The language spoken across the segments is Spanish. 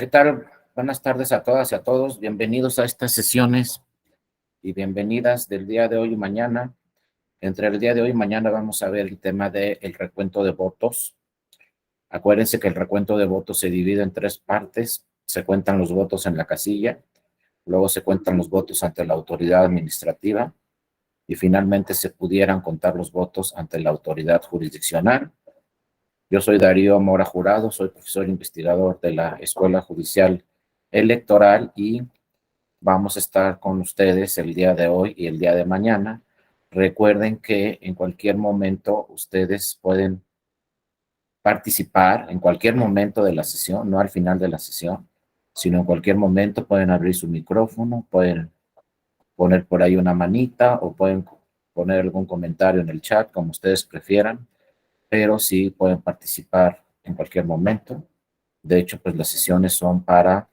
¿Qué tal? Buenas tardes a todas y a todos. Bienvenidos a estas sesiones y bienvenidas del día de hoy y mañana. Entre el día de hoy y mañana vamos a ver el tema del recuento de votos. Acuérdense que el recuento de votos se divide en tres partes. Se cuentan los votos en la casilla, luego se cuentan los votos ante la autoridad administrativa y finalmente se pudieran contar los votos ante la autoridad jurisdiccional. Yo soy Darío Mora Jurado, soy profesor investigador de la Escuela Judicial Electoral y vamos a estar con ustedes el día de hoy y el día de mañana. Recuerden que en cualquier momento ustedes pueden participar, en cualquier momento de la sesión, no al final de la sesión, sino en cualquier momento pueden abrir su micrófono, pueden poner por ahí una manita o pueden poner algún comentario en el chat, como ustedes prefieran, pero sí pueden participar en cualquier momento. De hecho, pues las sesiones son para,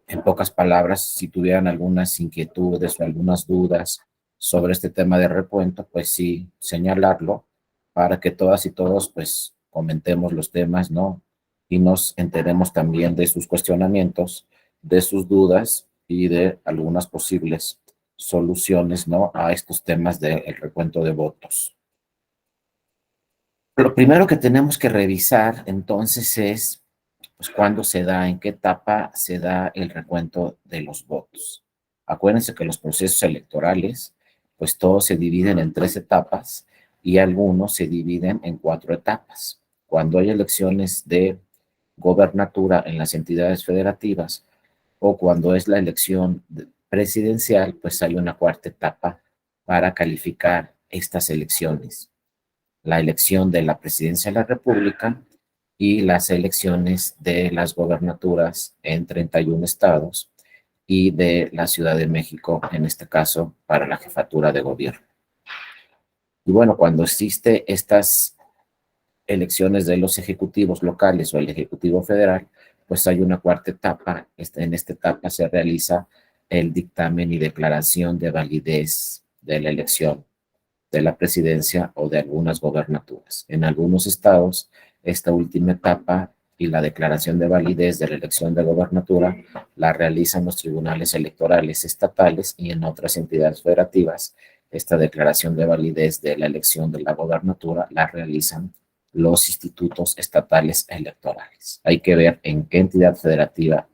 en pocas palabras, si tuvieran algunas inquietudes o algunas dudas sobre este tema de recuento, pues sí, señalarlo para que todas y todos, pues, comentemos los temas, ¿no? Y nos enteremos también de sus cuestionamientos, de sus dudas y de algunas posibles soluciones, ¿no? A estos temas del recuento de votos. Lo primero que tenemos que revisar entonces es pues cuándo se da, en qué etapa se da el recuento de los votos. Acuérdense que los procesos electorales, pues todos se dividen en tres etapas y algunos se dividen en cuatro etapas. Cuando hay elecciones de gobernatura en las entidades federativas o cuando es la elección presidencial, pues hay una cuarta etapa para calificar estas elecciones. La elección de la presidencia de la República y las elecciones de las gobernaturas en 31 estados y de la Ciudad de México, en este caso, para la jefatura de gobierno. Y bueno, cuando existe estas elecciones de los ejecutivos locales o el ejecutivo federal, pues hay una cuarta etapa. En esta etapa se realiza el dictamen y declaración de validez de la elección de la presidencia o de algunas gobernaturas. En algunos estados, esta última etapa y la declaración de validez de la elección de gobernatura la realizan los tribunales electorales estatales y en otras entidades federativas, esta declaración de validez de la elección de la gobernatura la realizan los institutos estatales electorales. Hay que ver en qué entidad federativa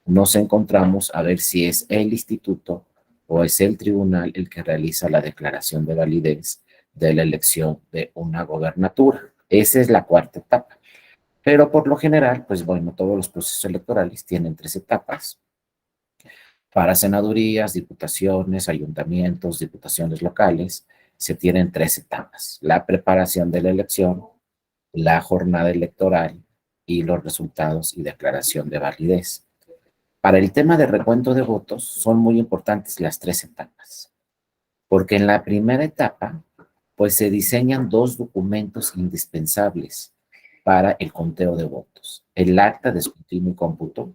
nos encontramos a ver si es el instituto o es el tribunal el que realiza la declaración de validez de la elección de una gobernatura. Esa es la cuarta etapa. Pero por lo general, pues bueno, todos los procesos electorales tienen tres etapas. Para senadurías, diputaciones, ayuntamientos, diputaciones locales, se tienen tres etapas. La preparación de la elección, la jornada electoral y los resultados y declaración de validez. Para el tema de recuento de votos son muy importantes las tres etapas, porque en la primera etapa, pues se diseñan dos documentos indispensables para el conteo de votos. El acta de escrutinio y cómputo,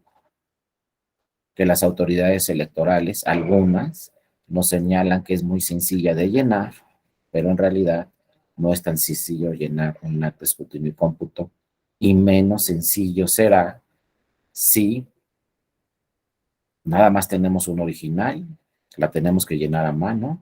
que las autoridades electorales, algunas, nos señalan que es muy sencilla de llenar, pero en realidad no es tan sencillo llenar un acta de escrutinio y cómputo, y menos sencillo será si nada más tenemos un original, la tenemos que llenar a mano,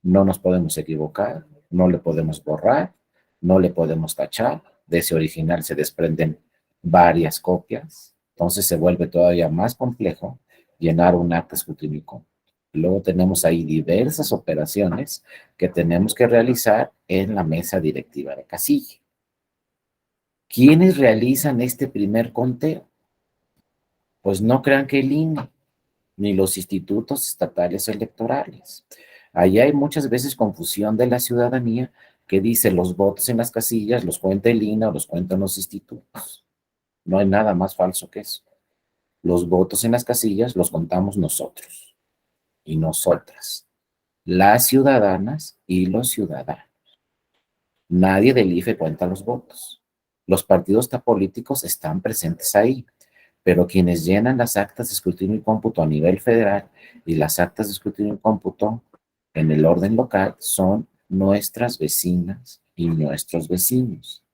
no nos podemos equivocar, no le podemos borrar, no le podemos tachar, de ese original se desprenden varias copias, entonces se vuelve todavía más complejo llenar un acta escrutínico. Luego tenemos ahí diversas operaciones que tenemos que realizar en la mesa directiva de casilla. ¿Quiénes realizan este primer conteo? Pues no crean que el INE, ni los institutos estatales electorales. Allí hay muchas veces confusión de la ciudadanía que dice los votos en las casillas los cuenta el INE o los cuentan los institutos. No hay nada más falso que eso. Los votos en las casillas los contamos nosotros y nosotras, las ciudadanas y los ciudadanos. Nadie del IFE cuenta los votos. Los partidos políticos están presentes ahí, pero quienes llenan las actas de escrutinio y cómputo a nivel federal y las actas de escrutinio y cómputo en el orden local son nuestras vecinas y nuestros vecinos,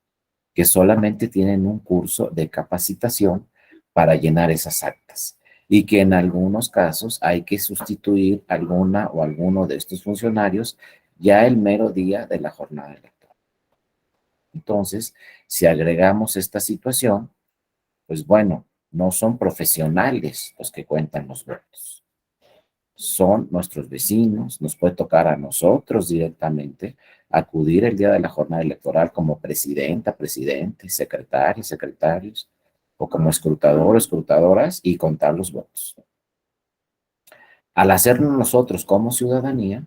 que solamente tienen un curso de capacitación para llenar esas actas y que en algunos casos hay que sustituir alguna o alguno de estos funcionarios ya el mero día de la jornada electoral. Entonces, si agregamos esta situación, pues bueno, no son profesionales los que cuentan los votos, son nuestros vecinos, nos puede tocar a nosotros directamente acudir el día de la jornada electoral como presidenta, presidente, secretaria, secretarios, o como escrutador, escrutadoras y contar los votos. Al hacerlo nosotros como ciudadanía,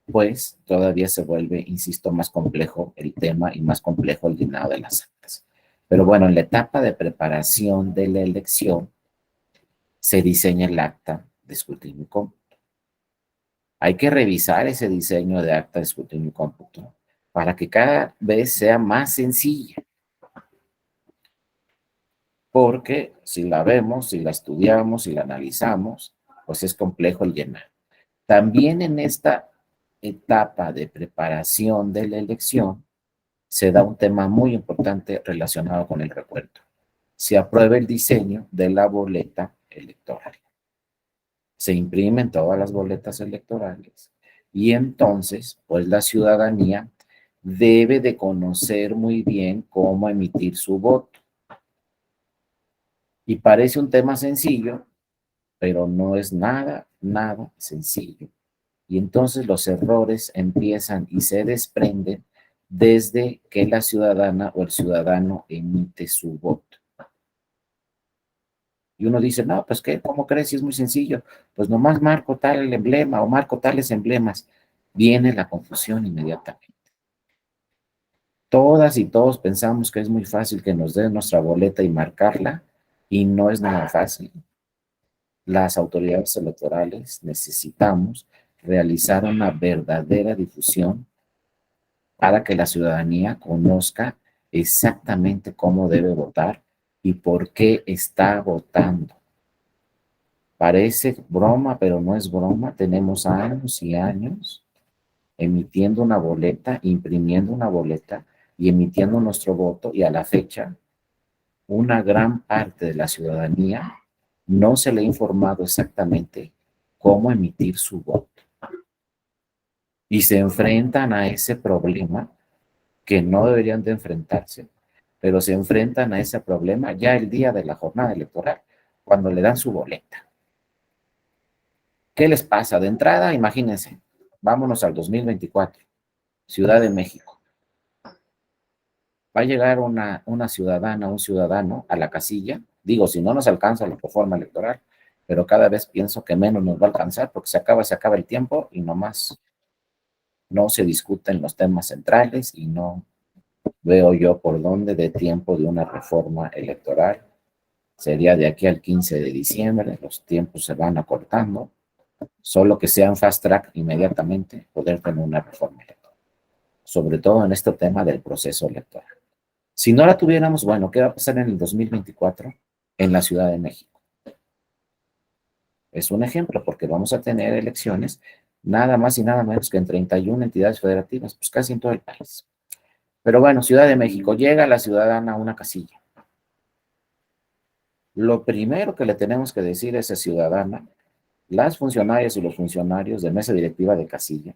pues todavía se vuelve, insisto, más complejo el tema y más complejo el llenado de las actas. Pero bueno, en la etapa de preparación de la elección se diseña el acta de escrutinio y cómputo. Hay que revisar ese diseño de acta de escrutinio y cómputo para que cada vez sea más sencilla. Porque si la vemos, si la estudiamos, si la analizamos, pues es complejo el llenar. También en esta etapa de preparación de la elección se da un tema muy importante relacionado con el recuento. Se aprueba el diseño de la boleta electoral. Se imprimen todas las boletas electorales y entonces, pues la ciudadanía debe de conocer muy bien cómo emitir su voto. Y parece un tema sencillo, pero no es nada, nada sencillo. Y entonces los errores empiezan y se desprenden desde que la ciudadana o el ciudadano emite su voto. Y uno dice, no, pues ¿qué? ¿Cómo crees? Si es muy sencillo. Pues nomás marco tal el emblema o marco tales emblemas. Viene la confusión inmediatamente. Todas y todos pensamos que es muy fácil que nos den nuestra boleta y marcarla, y no es nada fácil. Las autoridades electorales necesitamos realizar una verdadera difusión para que la ciudadanía conozca exactamente cómo debe votar y por qué está votando. Parece broma, pero no es broma. Tenemos años y años emitiendo una boleta, imprimiendo una boleta y emitiendo nuestro voto, y a la fecha una gran parte de la ciudadanía no se le ha informado exactamente cómo emitir su voto. Y se enfrentan a ese problema que no deberían de enfrentarse, pero se enfrentan a ese problema ya el día de la jornada electoral, cuando le dan su boleta. ¿Qué les pasa? De entrada, imagínense, vámonos al 2024, Ciudad de México. Va a llegar una ciudadana, un ciudadano a la casilla. Digo, si no nos alcanza la reforma electoral, pero cada vez pienso que menos nos va a alcanzar porque se acaba el tiempo y nomás no se discuten los temas centrales y no veo yo por dónde de tiempo de una reforma electoral. Sería de aquí al 15 de diciembre, los tiempos se van acortando, solo que sean fast track inmediatamente poder tener una reforma electoral, sobre todo en este tema del proceso electoral. Si no la tuviéramos, bueno, ¿qué va a pasar en el 2024 en la Ciudad de México? Es un ejemplo, porque vamos a tener elecciones nada más y nada menos que en 31 entidades federativas, pues casi en todo el país. Pero bueno, Ciudad de México, llega la ciudadana a una casilla. Lo primero que le tenemos que decir a esa ciudadana, las funcionarias y los funcionarios de mesa directiva de casilla,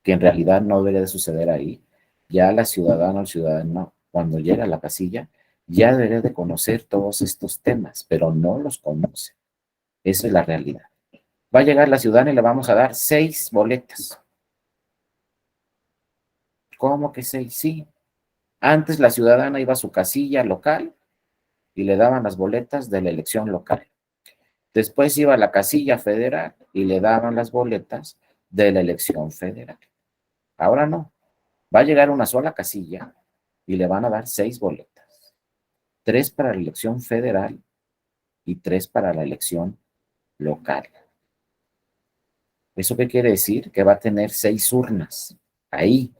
que en realidad no debería de suceder ahí, ya la ciudadana o el ciudadano, cuando llega a la casilla, ya debería de conocer todos estos temas, pero no los conoce. Esa es la realidad. Va a llegar la ciudadana y le vamos a dar 6 boletas. ¿Cómo que 6? Sí. Antes la ciudadana iba a su casilla local y le daban las boletas de la elección local. Después iba a la casilla federal y le daban las boletas de la elección federal. Ahora no. Va a llegar una sola casilla y le van a dar 6 boletas. 3 para la elección federal y 3 para la elección local. ¿Eso qué quiere decir? Que va a tener 6 urnas ahí.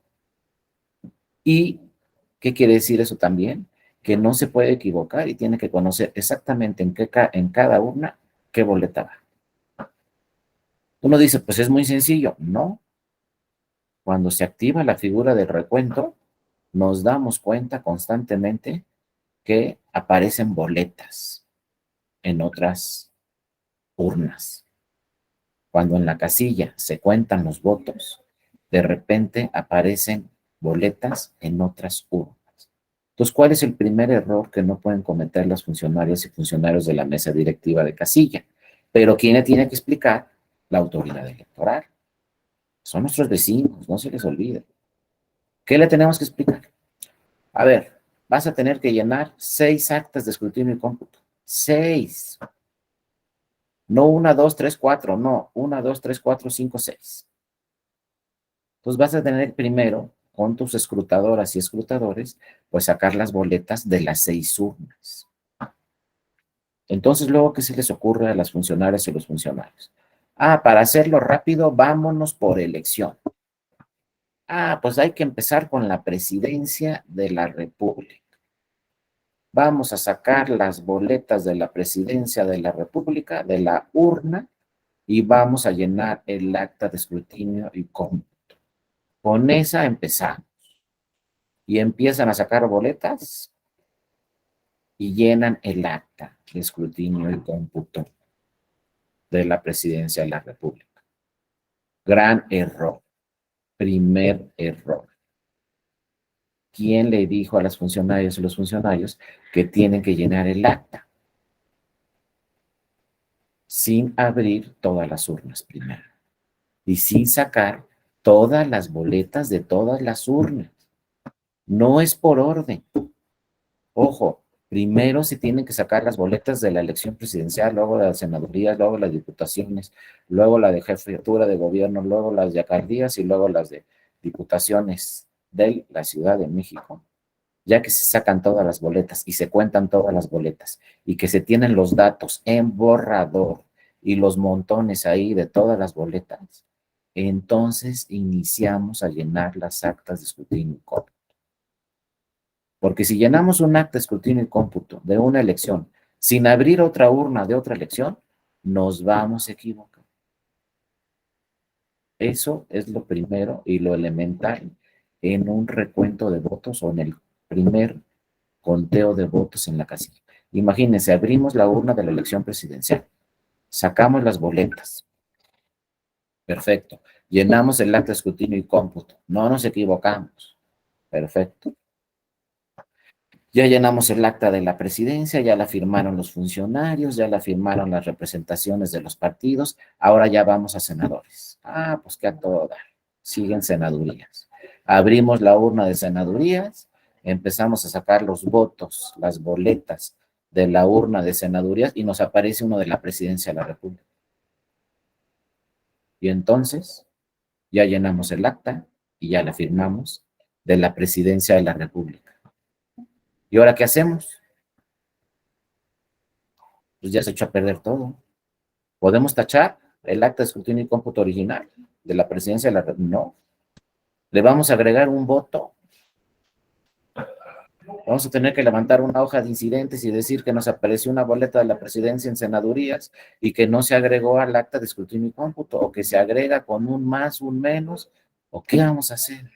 ¿Y qué quiere decir eso también? Que no se puede equivocar y tiene que conocer exactamente en cada urna qué boleta va. Uno dice, pues es muy sencillo. No. Cuando se activa la figura del recuento, nos damos cuenta constantemente que aparecen boletas. en otras urnas. Cuando en la casilla se cuentan los votos, de repente aparecen boletas en otras urnas. Entonces, ¿cuál es el primer error que no pueden cometer las funcionarias y funcionarios de la mesa directiva de casilla? Pero ¿quién le tiene que explicar? La autoridad electoral. Son nuestros vecinos, no se les olvide. ¿Qué le tenemos que explicar? A ver, vas a tener que llenar 6 actas de escrutinio y cómputo. 6. No 1, 2, 3, 4, no. 1, 2, 3, 4, 5, 6. Entonces vas a tener primero, con tus escrutadoras y escrutadores, pues sacar las boletas de las 6 urnas. Entonces, luego, ¿qué se les ocurre a las funcionarias y los funcionarios? Ah, para hacerlo rápido, vámonos por elección. Ah, pues hay que empezar con la presidencia de la República. Vamos a sacar las boletas de la presidencia de la República, de la urna, y vamos a llenar el acta de escrutinio y cómputo. Con esa empezamos. Y empiezan a sacar boletas y llenan el acta de escrutinio y cómputo de la presidencia de la República. Gran error. Primer error. ¿Quién le dijo a las funcionarias y los funcionarios que tienen que llenar el acta? Sin abrir todas las urnas primero. Y sin sacar todas las boletas de todas las urnas. No es por orden. Ojo, primero se tienen que sacar las boletas de la elección presidencial, luego las senadurías, luego las diputaciones, luego la de jefatura de gobierno, luego las de alcaldías y luego las de diputaciones de la Ciudad de México. Ya que se sacan todas las boletas y se cuentan todas las boletas y que se tienen los datos en borrador y los montones ahí de todas las boletas, entonces iniciamos a llenar las actas de escrutinio y cómputo. Porque si llenamos un acta de escrutinio y cómputo de una elección sin abrir otra urna de otra elección, nos vamos a equivocar. Eso es lo primero y lo elemental en un recuento de votos o en el primer conteo de votos en la casilla. Imagínense, abrimos la urna de la elección presidencial, sacamos las boletas, perfecto, llenamos el acta de escrutinio y cómputo, no nos equivocamos, perfecto. Ya llenamos el acta de la presidencia, ya la firmaron los funcionarios, ya la firmaron las representaciones de los partidos, ahora ya vamos a senadores. Ah, pues que a todo dar, siguen senadurías. Abrimos la urna de senadurías, empezamos a sacar los votos, las boletas de la urna de senadurías y nos aparece uno de la presidencia de la República. Y entonces ya llenamos el acta y ya la firmamos de la presidencia de la República. ¿Y ahora qué hacemos? Pues ya se echó a perder todo. ¿Podemos tachar el acta de escrutinio y cómputo original de la presidencia de la República? No. ¿Le vamos a agregar un voto? Vamos a tener que levantar una hoja de incidentes y decir que nos apareció una boleta de la presidencia en senadurías y que no se agregó al acta de escrutinio y cómputo, o que se agrega con un más, un menos, ¿o qué vamos a hacer?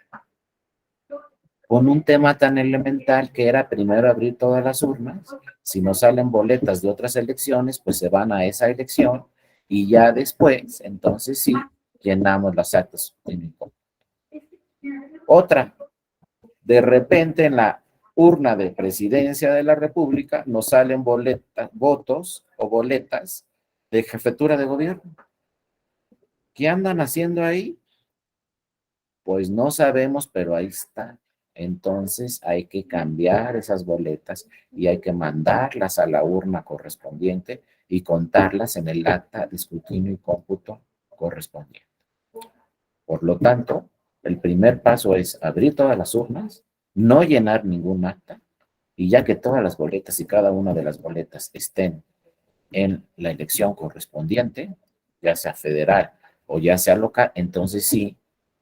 Con un tema tan elemental que era primero abrir todas las urnas, si nos salen boletas de otras elecciones, pues se van a esa elección y ya después, entonces sí, llenamos las actas. Otra, de repente en la urna de presidencia de la República nos salen boletas, votos o boletas de jefatura de gobierno. ¿Qué andan haciendo ahí? Pues no sabemos, pero ahí está. Entonces hay que cambiar esas boletas y hay que mandarlas a la urna correspondiente y contarlas en el acta de escrutinio y cómputo correspondiente. Por lo tanto, el primer paso es abrir todas las urnas, no llenar ningún acta, y ya que todas las boletas y cada una de las boletas estén en la elección correspondiente, ya sea federal o ya sea local, entonces sí,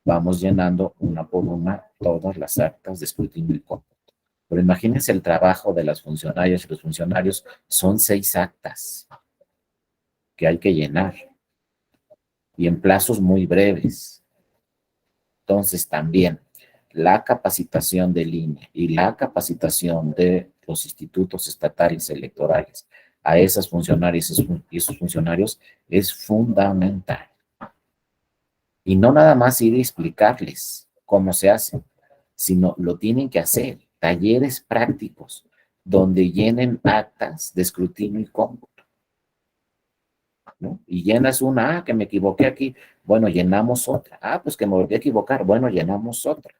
vamos llenando una por una todas las actas de escrutinio y cómputo. Pero imagínense el trabajo de las funcionarias y los funcionarios, son 6 actas que hay que llenar y en plazos muy breves. Entonces también la capacitación del INE y la capacitación de los institutos estatales electorales a esas funcionarias y esos funcionarios es fundamental. Y no nada más ir a explicarles cómo se hace, sino lo tienen que hacer, talleres prácticos, donde llenen actas de escrutinio y cómputo, ¿no? Y llenas una, que me equivoqué aquí, bueno, llenamos otra, pues que me volví a equivocar, bueno, llenamos otra,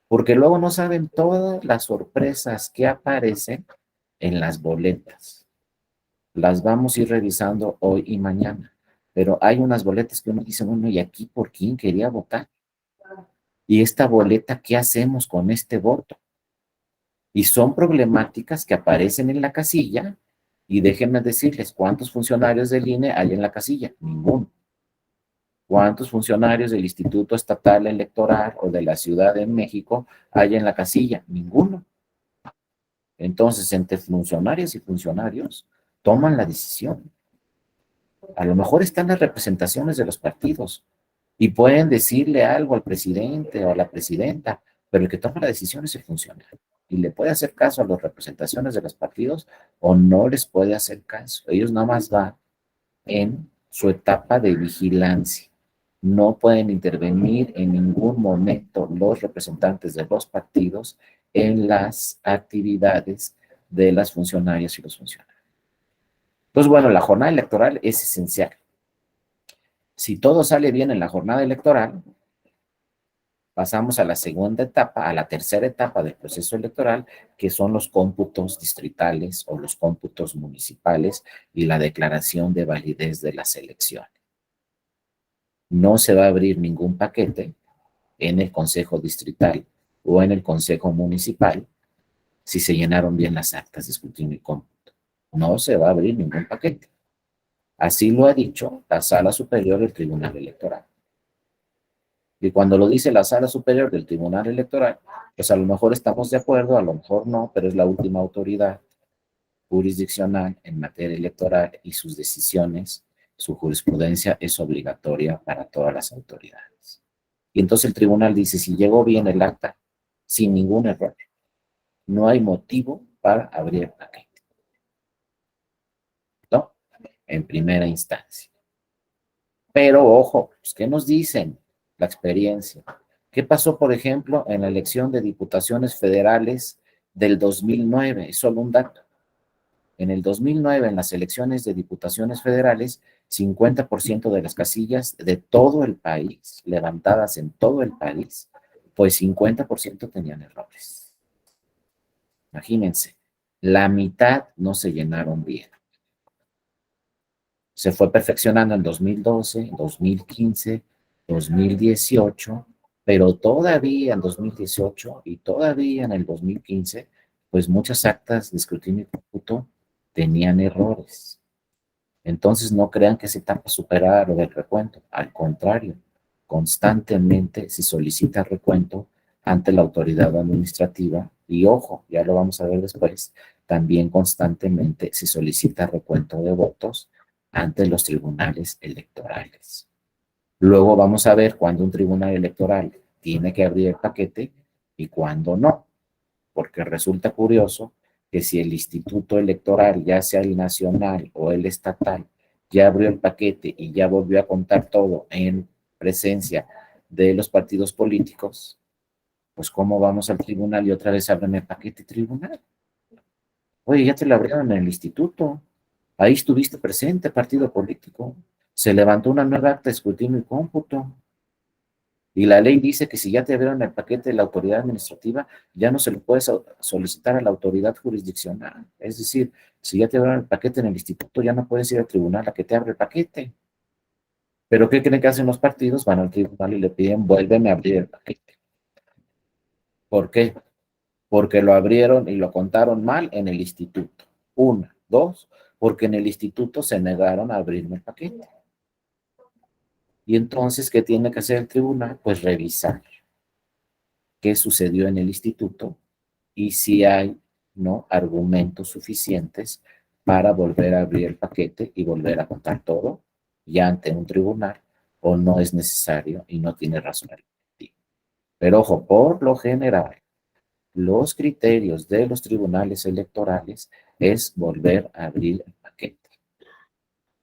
porque luego no saben todas las sorpresas que aparecen en las boletas. Las vamos a ir revisando hoy y mañana, pero hay unas boletas que uno dice, bueno, ¿y aquí por quién quería votar? ¿Y esta boleta qué hacemos con este voto? Y son problemáticas que aparecen en la casilla, y déjenme decirles, ¿cuántos funcionarios del INE hay en la casilla? Ninguno. ¿Cuántos funcionarios del Instituto Estatal Electoral o de la Ciudad de México hay en la casilla? Ninguno. Entonces, entre funcionarios y funcionarios, toman la decisión. A lo mejor están las representaciones de los partidos y pueden decirle algo al presidente o a la presidenta, pero el que toma la decisión es el funcionario. Y le puede hacer caso a las representaciones de los partidos o no les puede hacer caso. Ellos nada más van en su etapa de vigilancia. No pueden intervenir en ningún momento los representantes de los partidos en las actividades de las funcionarias y los funcionarios. Entonces, bueno, la jornada electoral es esencial. Si todo sale bien en la jornada electoral, pasamos a la segunda etapa, a la tercera etapa del proceso electoral, que son los cómputos distritales o los cómputos municipales y la declaración de validez de las elecciones. No se va a abrir ningún paquete en el consejo distrital o en el consejo municipal si se llenaron bien las actas de escrutinio y cómputo. No se va a abrir ningún paquete. Así lo ha dicho la Sala Superior del Tribunal Electoral. Y cuando lo dice la Sala Superior del Tribunal Electoral, pues a lo mejor estamos de acuerdo, a lo mejor no, pero es la última autoridad jurisdiccional en materia electoral y sus decisiones, su jurisprudencia es obligatoria para todas las autoridades. Y entonces el tribunal dice, si llegó bien el acta, sin ningún error, no hay motivo para abrir el paquete, ¿no? En primera instancia. Pero ojo, pues, ¿qué nos dicen? La experiencia. ¿Qué pasó, por ejemplo, en la elección de diputaciones federales del 2009? Es solo un dato. En el 2009, en las elecciones de diputaciones federales, 50% de las casillas de todo el país, levantadas en todo el país, pues 50% tenían errores. Imagínense, la mitad no se llenaron bien. Se fue perfeccionando en 2012, 2015, 2018, pero todavía en 2018 y todavía en el 2015, pues muchas actas de escrutinio y cómputo tenían errores. Entonces no crean que se etapa superar o del recuento, al contrario, constantemente se solicita recuento ante la autoridad administrativa y ojo, ya lo vamos a ver después, también constantemente se solicita recuento de votos ante los tribunales electorales. Luego vamos a ver cuándo un tribunal electoral tiene que abrir el paquete y cuándo no, porque resulta curioso que si el instituto electoral, ya sea el nacional o el estatal, ya abrió el paquete y ya volvió a contar todo en presencia de los partidos políticos, pues ¿cómo vamos al tribunal y otra vez abren el paquete tribunal? Oye, ya te lo abrieron en el instituto, ahí estuviste presente, partido político, se levantó una nueva acta de escrutinio y cómputo, y la ley dice que si ya te abrieron el paquete de la autoridad administrativa, ya no se lo puedes solicitar a la autoridad jurisdiccional. Es decir, si ya te abrieron el paquete en el instituto, ya no puedes ir al tribunal a que te abra el paquete. Pero ¿qué creen que hacen los partidos? Van al tribunal y le piden, vuélveme a abrir el paquete. ¿Por qué? Porque lo abrieron y lo contaron mal en el instituto. Una. Dos, porque en el instituto se negaron a abrirme el paquete. Y entonces, ¿qué tiene que hacer el tribunal? Pues revisar qué sucedió en el instituto y si hay, ¿no?, argumentos suficientes para volver a abrir el paquete y volver a contar todo ya ante un tribunal, o no es necesario y no tiene razón. Pero ojo, por lo general, los criterios de los tribunales electorales es volver a abrir el paquete.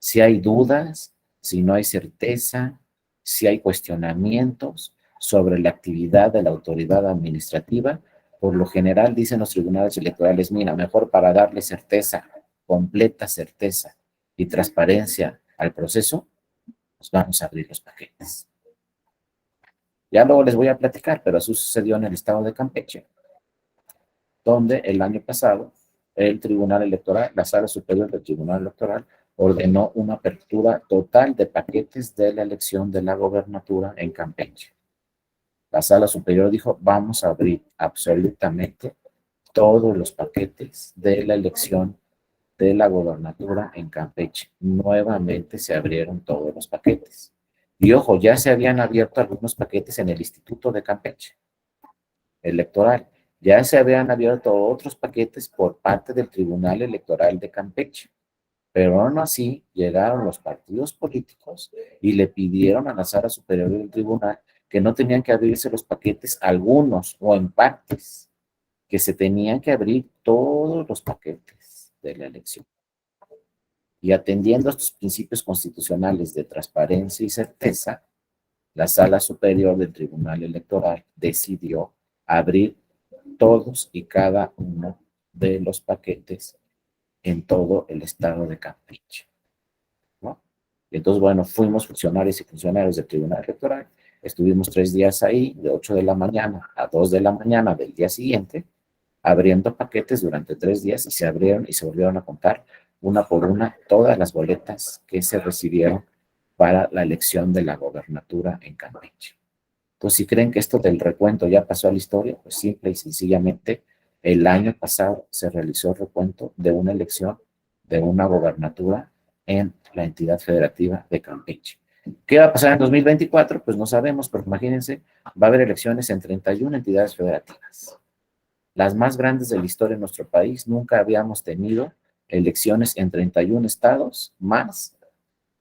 Si hay dudas, si no hay certeza, si hay cuestionamientos sobre la actividad de la autoridad administrativa, por lo general dicen los tribunales electorales, mira, mejor para darle certeza, completa certeza y transparencia al proceso, pues vamos a abrir los paquetes. Ya luego les voy a platicar, pero eso sucedió en el estado de Campeche, donde el año pasado el Tribunal Electoral, la Sala Superior del Tribunal Electoral, ordenó una apertura total de paquetes de la elección de la gobernatura en Campeche. La Sala Superior dijo, vamos a abrir absolutamente todos los paquetes de la elección de la gobernatura en Campeche. Nuevamente se abrieron todos los paquetes. Y ojo, ya se habían abierto algunos paquetes en el Instituto de Campeche Electoral. Ya se habían abierto otros paquetes por parte del Tribunal Electoral de Campeche. Pero aún así llegaron los partidos políticos y le pidieron a la Sala Superior del Tribunal que no tenían que abrirse los paquetes algunos o en partes, que se tenían que abrir todos los paquetes de la elección. Y atendiendo a estos principios constitucionales de transparencia y certeza, la Sala Superior del Tribunal Electoral decidió abrir todos y cada uno de los paquetes en todo el estado de Campeche, ¿no? Y entonces, bueno, fuimos funcionarios y funcionarios del Tribunal Electoral, estuvimos 3 días ahí, de 8 de la mañana a 2 de la mañana del día siguiente, abriendo paquetes durante 3 días y se abrieron y se volvieron a contar una por una todas las boletas que se recibieron para la elección de la gobernatura en Campeche. Entonces, si creen que esto del recuento ya pasó a la historia, pues simple y sencillamente el año pasado se realizó el recuento de una elección de una gobernatura en la entidad federativa de Campeche. ¿Qué va a pasar en 2024? Pues no sabemos, pero imagínense, va a haber elecciones en 31 entidades federativas, las más grandes de la historia de nuestro país. Nunca habíamos tenido elecciones en 31 estados, más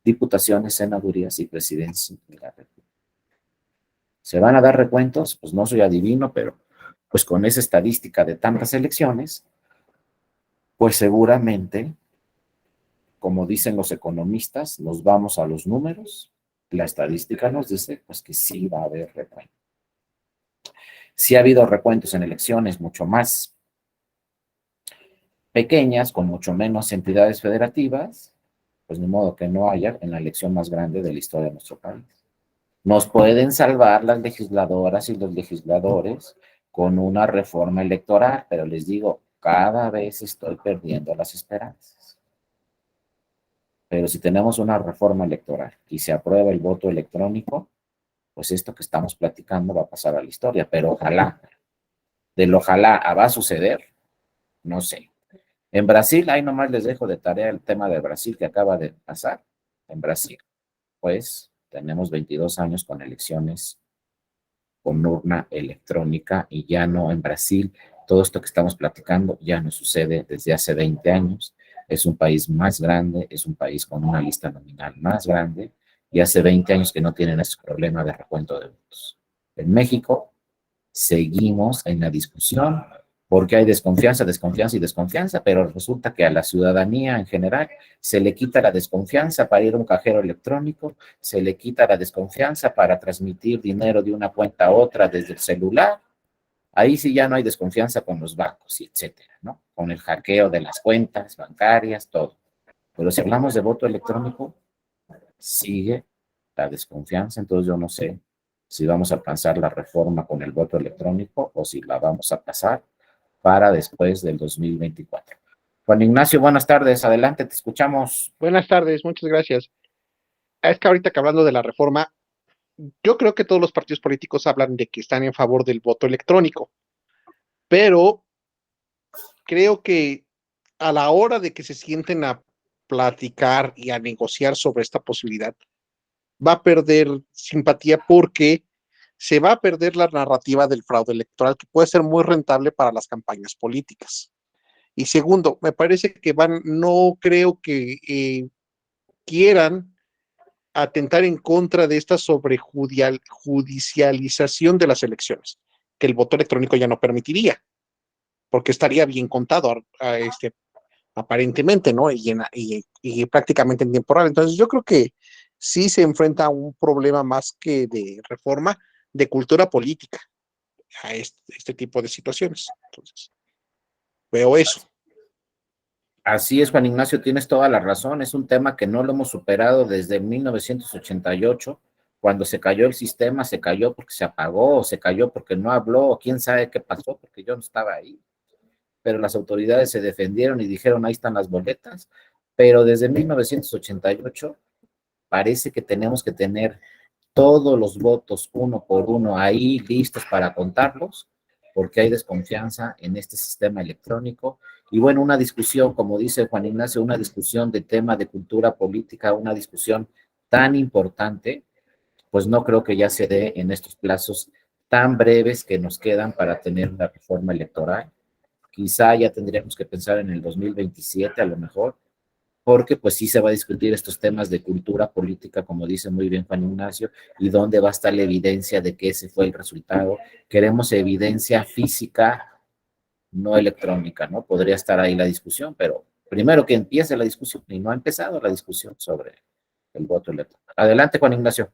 diputaciones, senadurías y presidencias de la República. ¿Se van a dar recuentos? Pues no soy adivino, pero pues con esa estadística de tantas elecciones, pues seguramente, como dicen los economistas, nos vamos a los números, la estadística nos dice pues que sí va a haber recuentos. Sí ha habido recuentos en elecciones mucho más pequeñas, con mucho menos entidades federativas, pues ni modo que no haya en la elección más grande de la historia de nuestro país. Nos pueden salvar las legisladoras y los legisladores con una reforma electoral, pero les digo, cada vez estoy perdiendo las esperanzas. Pero si tenemos una reforma electoral y se aprueba el voto electrónico, pues esto que estamos platicando va a pasar a la historia, pero ojalá, del ojalá a va a suceder, no sé. En Brasil, ahí nomás les dejo de tarea el tema de Brasil que acaba de pasar. En Brasil, pues tenemos 22 años con elecciones con urna electrónica y ya no en Brasil. Todo esto que estamos platicando ya no sucede desde hace 20 años. Es un país más grande, es un país con una lista nominal más grande y hace 20 años que no tienen ese problema de recuento de votos. En México seguimos en la discusión porque hay desconfianza, desconfianza y desconfianza, pero resulta que a la ciudadanía en general se le quita la desconfianza para ir a un cajero electrónico, se le quita la desconfianza para transmitir dinero de una cuenta a otra desde el celular. Ahí sí ya no hay desconfianza con los bancos y etcétera, ¿no? Con el hackeo de las cuentas bancarias, todo. Pero si hablamos de voto electrónico, sigue la desconfianza, entonces yo no sé si vamos a alcanzar la reforma con el voto electrónico o si la vamos a pasar para después del 2024. Juan Ignacio, buenas tardes, adelante, te escuchamos. Buenas tardes, muchas gracias. Es que ahorita que hablando de la reforma, yo creo que todos los partidos políticos hablan de que están en favor del voto electrónico, pero creo que a la hora de que se sienten a platicar y a negociar sobre esta posibilidad, va a perder simpatía porque se va a perder la narrativa del fraude electoral que puede ser muy rentable para las campañas políticas. Y segundo, me parece que no creo que quieran atentar en contra de esta judicialización de las elecciones, que el voto electrónico ya no permitiría, porque estaría bien contado. aparentemente, ¿no? Y prácticamente en tiempo real. Entonces yo creo que sí se enfrenta a un problema más que de reforma, de cultura política a este tipo de situaciones. Entonces, veo eso. Así es, Juan Ignacio, tienes toda la razón. Es un tema que no lo hemos superado desde 1988, cuando se cayó el sistema, se cayó porque se apagó, o se cayó porque no habló, o quién sabe qué pasó, porque yo no estaba ahí. Pero las autoridades se defendieron y dijeron, ahí están las boletas. Pero desde 1988 parece que tenemos que tener todos los votos uno por uno ahí listos para contarlos, porque hay desconfianza en este sistema electrónico. Y bueno, una discusión, como dice Juan Ignacio, una discusión de tema de cultura política, una discusión tan importante, pues no creo que ya se dé en estos plazos tan breves que nos quedan para tener una reforma electoral. Quizá ya tendríamos que pensar en el 2027 a lo mejor, porque pues sí se va a discutir estos temas de cultura política, como dice muy bien Juan Ignacio, y dónde va a estar la evidencia de que ese fue el resultado. Queremos evidencia física, no electrónica, ¿no? Podría estar ahí la discusión, pero primero que empiece la discusión, y no ha empezado la discusión sobre el voto electrónico. Adelante, Juan Ignacio.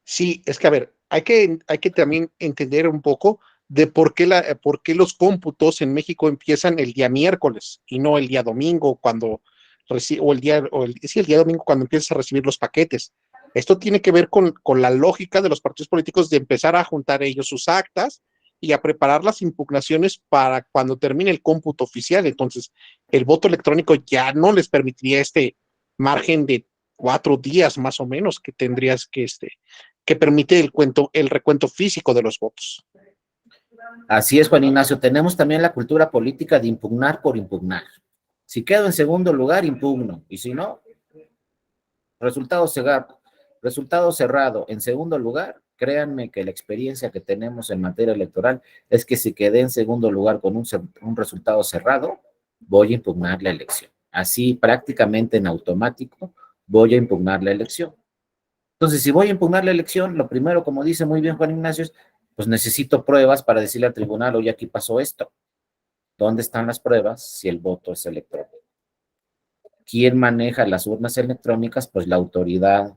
Sí, es que a ver, hay que también entender un poco de por qué los cómputos en México empiezan el día miércoles y no el día domingo cuando o sí, el día domingo cuando empiezas a recibir los paquetes. Esto tiene que ver con la lógica de los partidos políticos de empezar a juntar ellos sus actas y a preparar las impugnaciones para cuando termine el cómputo oficial. Entonces, el voto electrónico ya no les permitiría este margen de 4 días más o menos que tendrías que permite el recuento físico de los votos. Así es, Juan Ignacio. Tenemos también la cultura política de impugnar por impugnar. Si quedo en segundo lugar, impugno. Y si no, resultado cerrado. Resultado cerrado. En segundo lugar, créanme que la experiencia que tenemos en materia electoral es que si quedé en segundo lugar con un resultado cerrado, voy a impugnar la elección. Así, prácticamente en automático, voy a impugnar la elección. Entonces, si voy a impugnar la elección, lo primero, como dice muy bien Juan Ignacio, es, pues necesito pruebas para decirle al tribunal, oye, aquí pasó esto. ¿Dónde están las pruebas si el voto es electrónico? ¿Quién maneja las urnas electrónicas? Pues la autoridad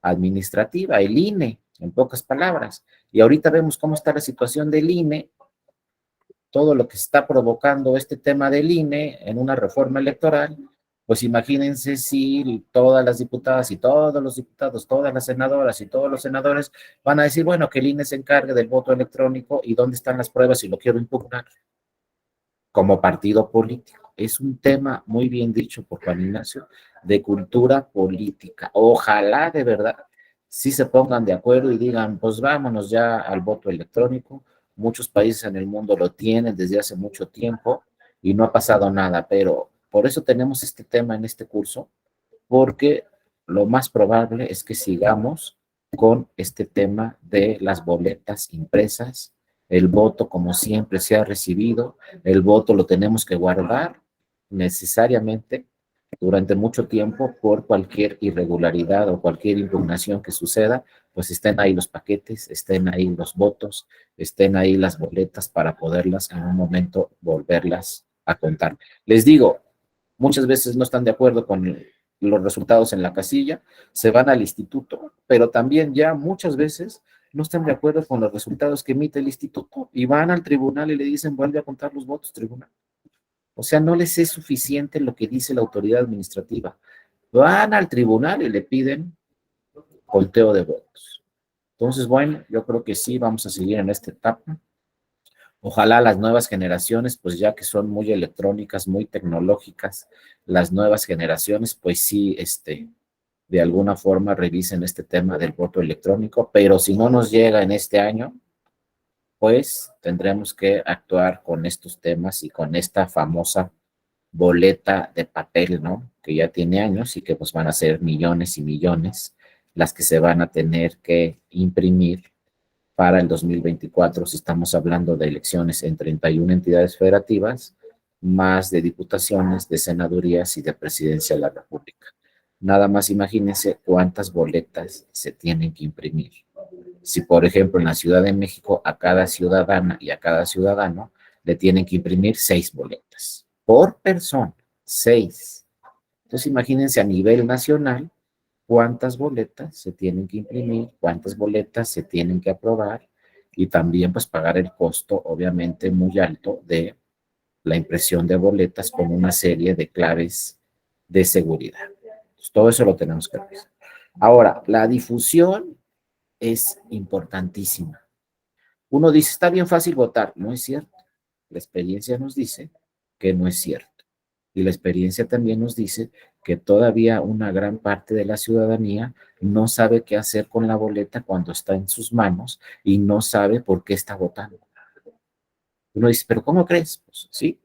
administrativa, el INE, en pocas palabras. Y ahorita vemos cómo está la situación del INE, todo lo que está provocando este tema del INE en una reforma electoral. Pues imagínense si todas las diputadas y todos los diputados, todas las senadoras y todos los senadores van a decir, bueno, que el INE se encargue del voto electrónico y dónde están las pruebas si lo quiero impugnar como partido político. Es un tema muy bien dicho por Juan Ignacio, de cultura política. Ojalá de verdad sí se pongan de acuerdo y digan, pues vámonos ya al voto electrónico. Muchos países en el mundo lo tienen desde hace mucho tiempo y no ha pasado nada, pero por eso tenemos este tema en este curso, porque lo más probable es que sigamos con este tema de las boletas impresas, el voto como siempre se ha recibido, el voto lo tenemos que guardar necesariamente durante mucho tiempo por cualquier irregularidad o cualquier impugnación que suceda, pues estén ahí los paquetes, estén ahí los votos, estén ahí las boletas para poderlas en un momento volverlas a contar. Les digo, muchas veces no están de acuerdo con los resultados en la casilla, se van al instituto, pero también ya muchas veces no están de acuerdo con los resultados que emite el instituto y van al tribunal y le dicen, vuelve a contar los votos, tribunal. O sea, no les es suficiente lo que dice la autoridad administrativa. Van al tribunal y le piden conteo de votos. Entonces, bueno, yo creo que sí, vamos a seguir en esta etapa. Ojalá las nuevas generaciones, pues ya que son muy electrónicas, muy tecnológicas, las nuevas generaciones, pues sí, de alguna forma revisen este tema del voto electrónico, pero si no nos llega en este año, pues tendremos que actuar con estos temas y con esta famosa boleta de papel, ¿no? Que ya tiene años y que pues van a ser millones y millones las que se van a tener que imprimir para el 2024, si estamos hablando de elecciones en 31 entidades federativas, más de diputaciones, de senadurías y de presidencia de la República. Nada más imagínense cuántas boletas se tienen que imprimir. Si, por ejemplo, en la Ciudad de México a cada ciudadana y a cada ciudadano le tienen que imprimir 6 boletas por persona, 6. Entonces imagínense a nivel nacional cuántas boletas se tienen que imprimir, cuántas boletas se tienen que aprobar y también pues pagar el costo obviamente muy alto de la impresión de boletas con una serie de claves de seguridad. Pues todo eso lo tenemos que ver. Ahora, la difusión es importantísima. Uno dice, está bien fácil votar. No es cierto. La experiencia nos dice que no es cierto. Y la experiencia también nos dice que todavía una gran parte de la ciudadanía no sabe qué hacer con la boleta cuando está en sus manos y no sabe por qué está votando. Uno dice, ¿pero cómo crees? Pues sí,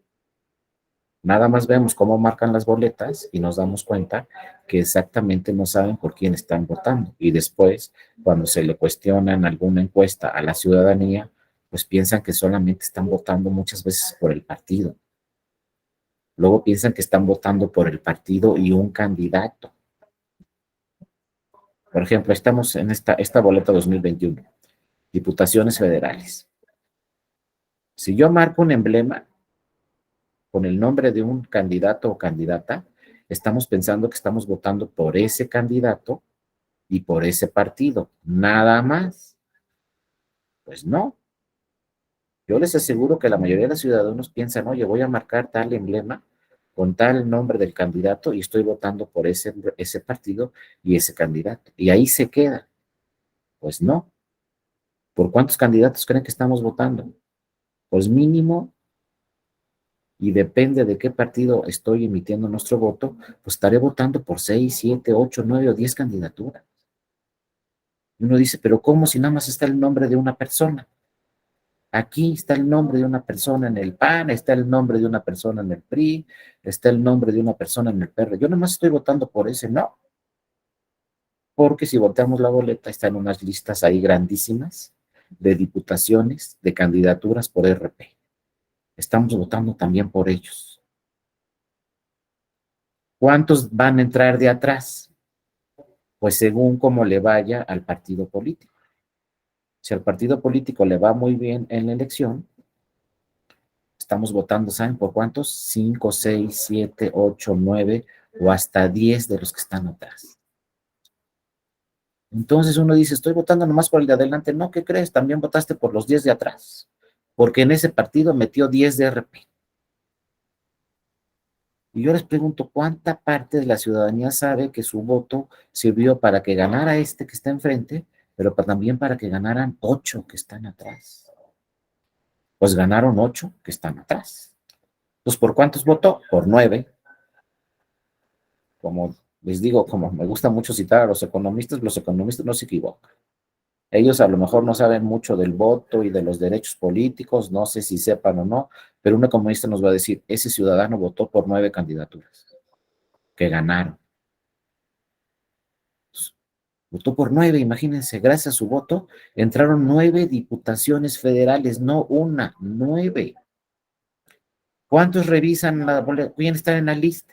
nada más vemos cómo marcan las boletas y nos damos cuenta que exactamente no saben por quién están votando. Y después, cuando se le cuestiona en alguna encuesta a la ciudadanía, pues piensan que solamente están votando muchas veces por el partido. Luego piensan que están votando por el partido y un candidato. Por ejemplo, estamos en esta boleta 2021, diputaciones federales. Si yo marco un emblema con el nombre de un candidato o candidata, estamos pensando que estamos votando por ese candidato y por ese partido, nada más. Pues no. Yo les aseguro que la mayoría de los ciudadanos piensan, oye, voy a marcar tal emblema con tal nombre del candidato y estoy votando por ese partido y ese candidato. Y ahí se queda. Pues no. ¿Por cuántos candidatos creen que estamos votando? Pues mínimo, y depende de qué partido estoy emitiendo nuestro voto, pues estaré votando por 6, 7, 8, 9 o 10 candidaturas. Y uno dice, pero ¿cómo si nada más está el nombre de una persona? Aquí está el nombre de una persona en el PAN, está el nombre de una persona en el PRI, está el nombre de una persona en el PR. Yo nada más estoy votando por ese, no. Porque si volteamos la boleta, están unas listas ahí grandísimas de diputaciones, de candidaturas por RP. Estamos votando también por ellos. ¿Cuántos van a entrar de atrás? Pues según cómo le vaya al partido político. Si al partido político le va muy bien en la elección, estamos votando, ¿saben por cuántos? 5, 6, 7, 8, 9 o hasta 10 de los que están atrás. Entonces uno dice, estoy votando nomás por el de adelante. No, ¿qué crees? También votaste por los 10 de atrás, porque en ese partido metió 10 de RP. Y yo les pregunto, ¿cuánta parte de la ciudadanía sabe que su voto sirvió para que ganara este que está enfrente, pero también para que ganaran 8 que están atrás? Pues ganaron 8 que están atrás. Pues ¿por cuántos votó? Por 9. Como les digo, como me gusta mucho citar a los economistas no se equivocan. Ellos a lo mejor no saben mucho del voto y de los derechos políticos, no sé si sepan o no, pero un economista nos va a decir, ese ciudadano votó por 9 candidaturas que ganaron. Votó por 9, imagínense, gracias a su voto entraron 9 diputaciones federales, no una, 9. ¿Cuántos revisan la boleta? ¿Quién está en la lista?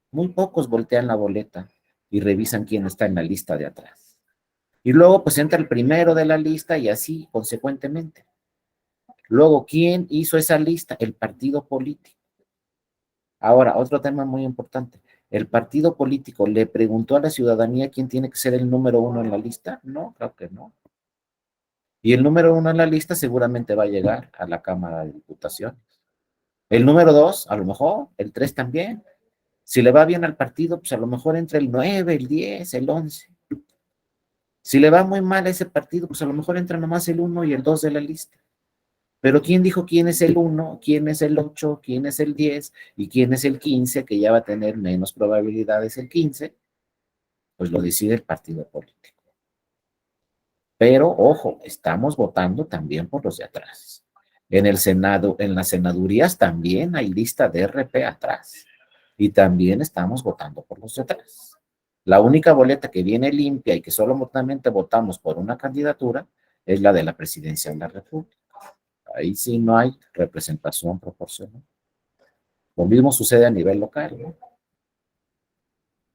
Muy pocos voltean la boleta y revisan quién está en la lista de atrás. Y luego pues entra el primero de la lista y así consecuentemente. Luego, ¿quién hizo esa lista? El partido político. Ahora, otro tema muy importante. ¿El partido político le preguntó a la ciudadanía quién tiene que ser el número 1 en la lista? No, creo que no. Y el número 1 en la lista seguramente va a llegar a la Cámara de Diputaciones. El número 2, a lo mejor, el 3 también. Si le va bien al partido, pues a lo mejor entre el 9, el 10, el 11. Si le va muy mal a ese partido, pues a lo mejor entra nomás el 1 y el 2 de la lista. Pero ¿quién dijo quién es el 1, quién es el 8, quién es el 10 y quién es el 15, que ya va a tener menos probabilidades el 15? Pues lo decide el partido político. Pero, ojo, estamos votando también por los de atrás. En el Senado, en las senadurías también hay lista de RP atrás. Y también estamos votando por los de atrás. La única boleta que viene limpia y que solamente votamos por una candidatura es la de la presidencia de la República. Ahí sí no hay representación proporcional. Lo mismo sucede a nivel local, ¿no?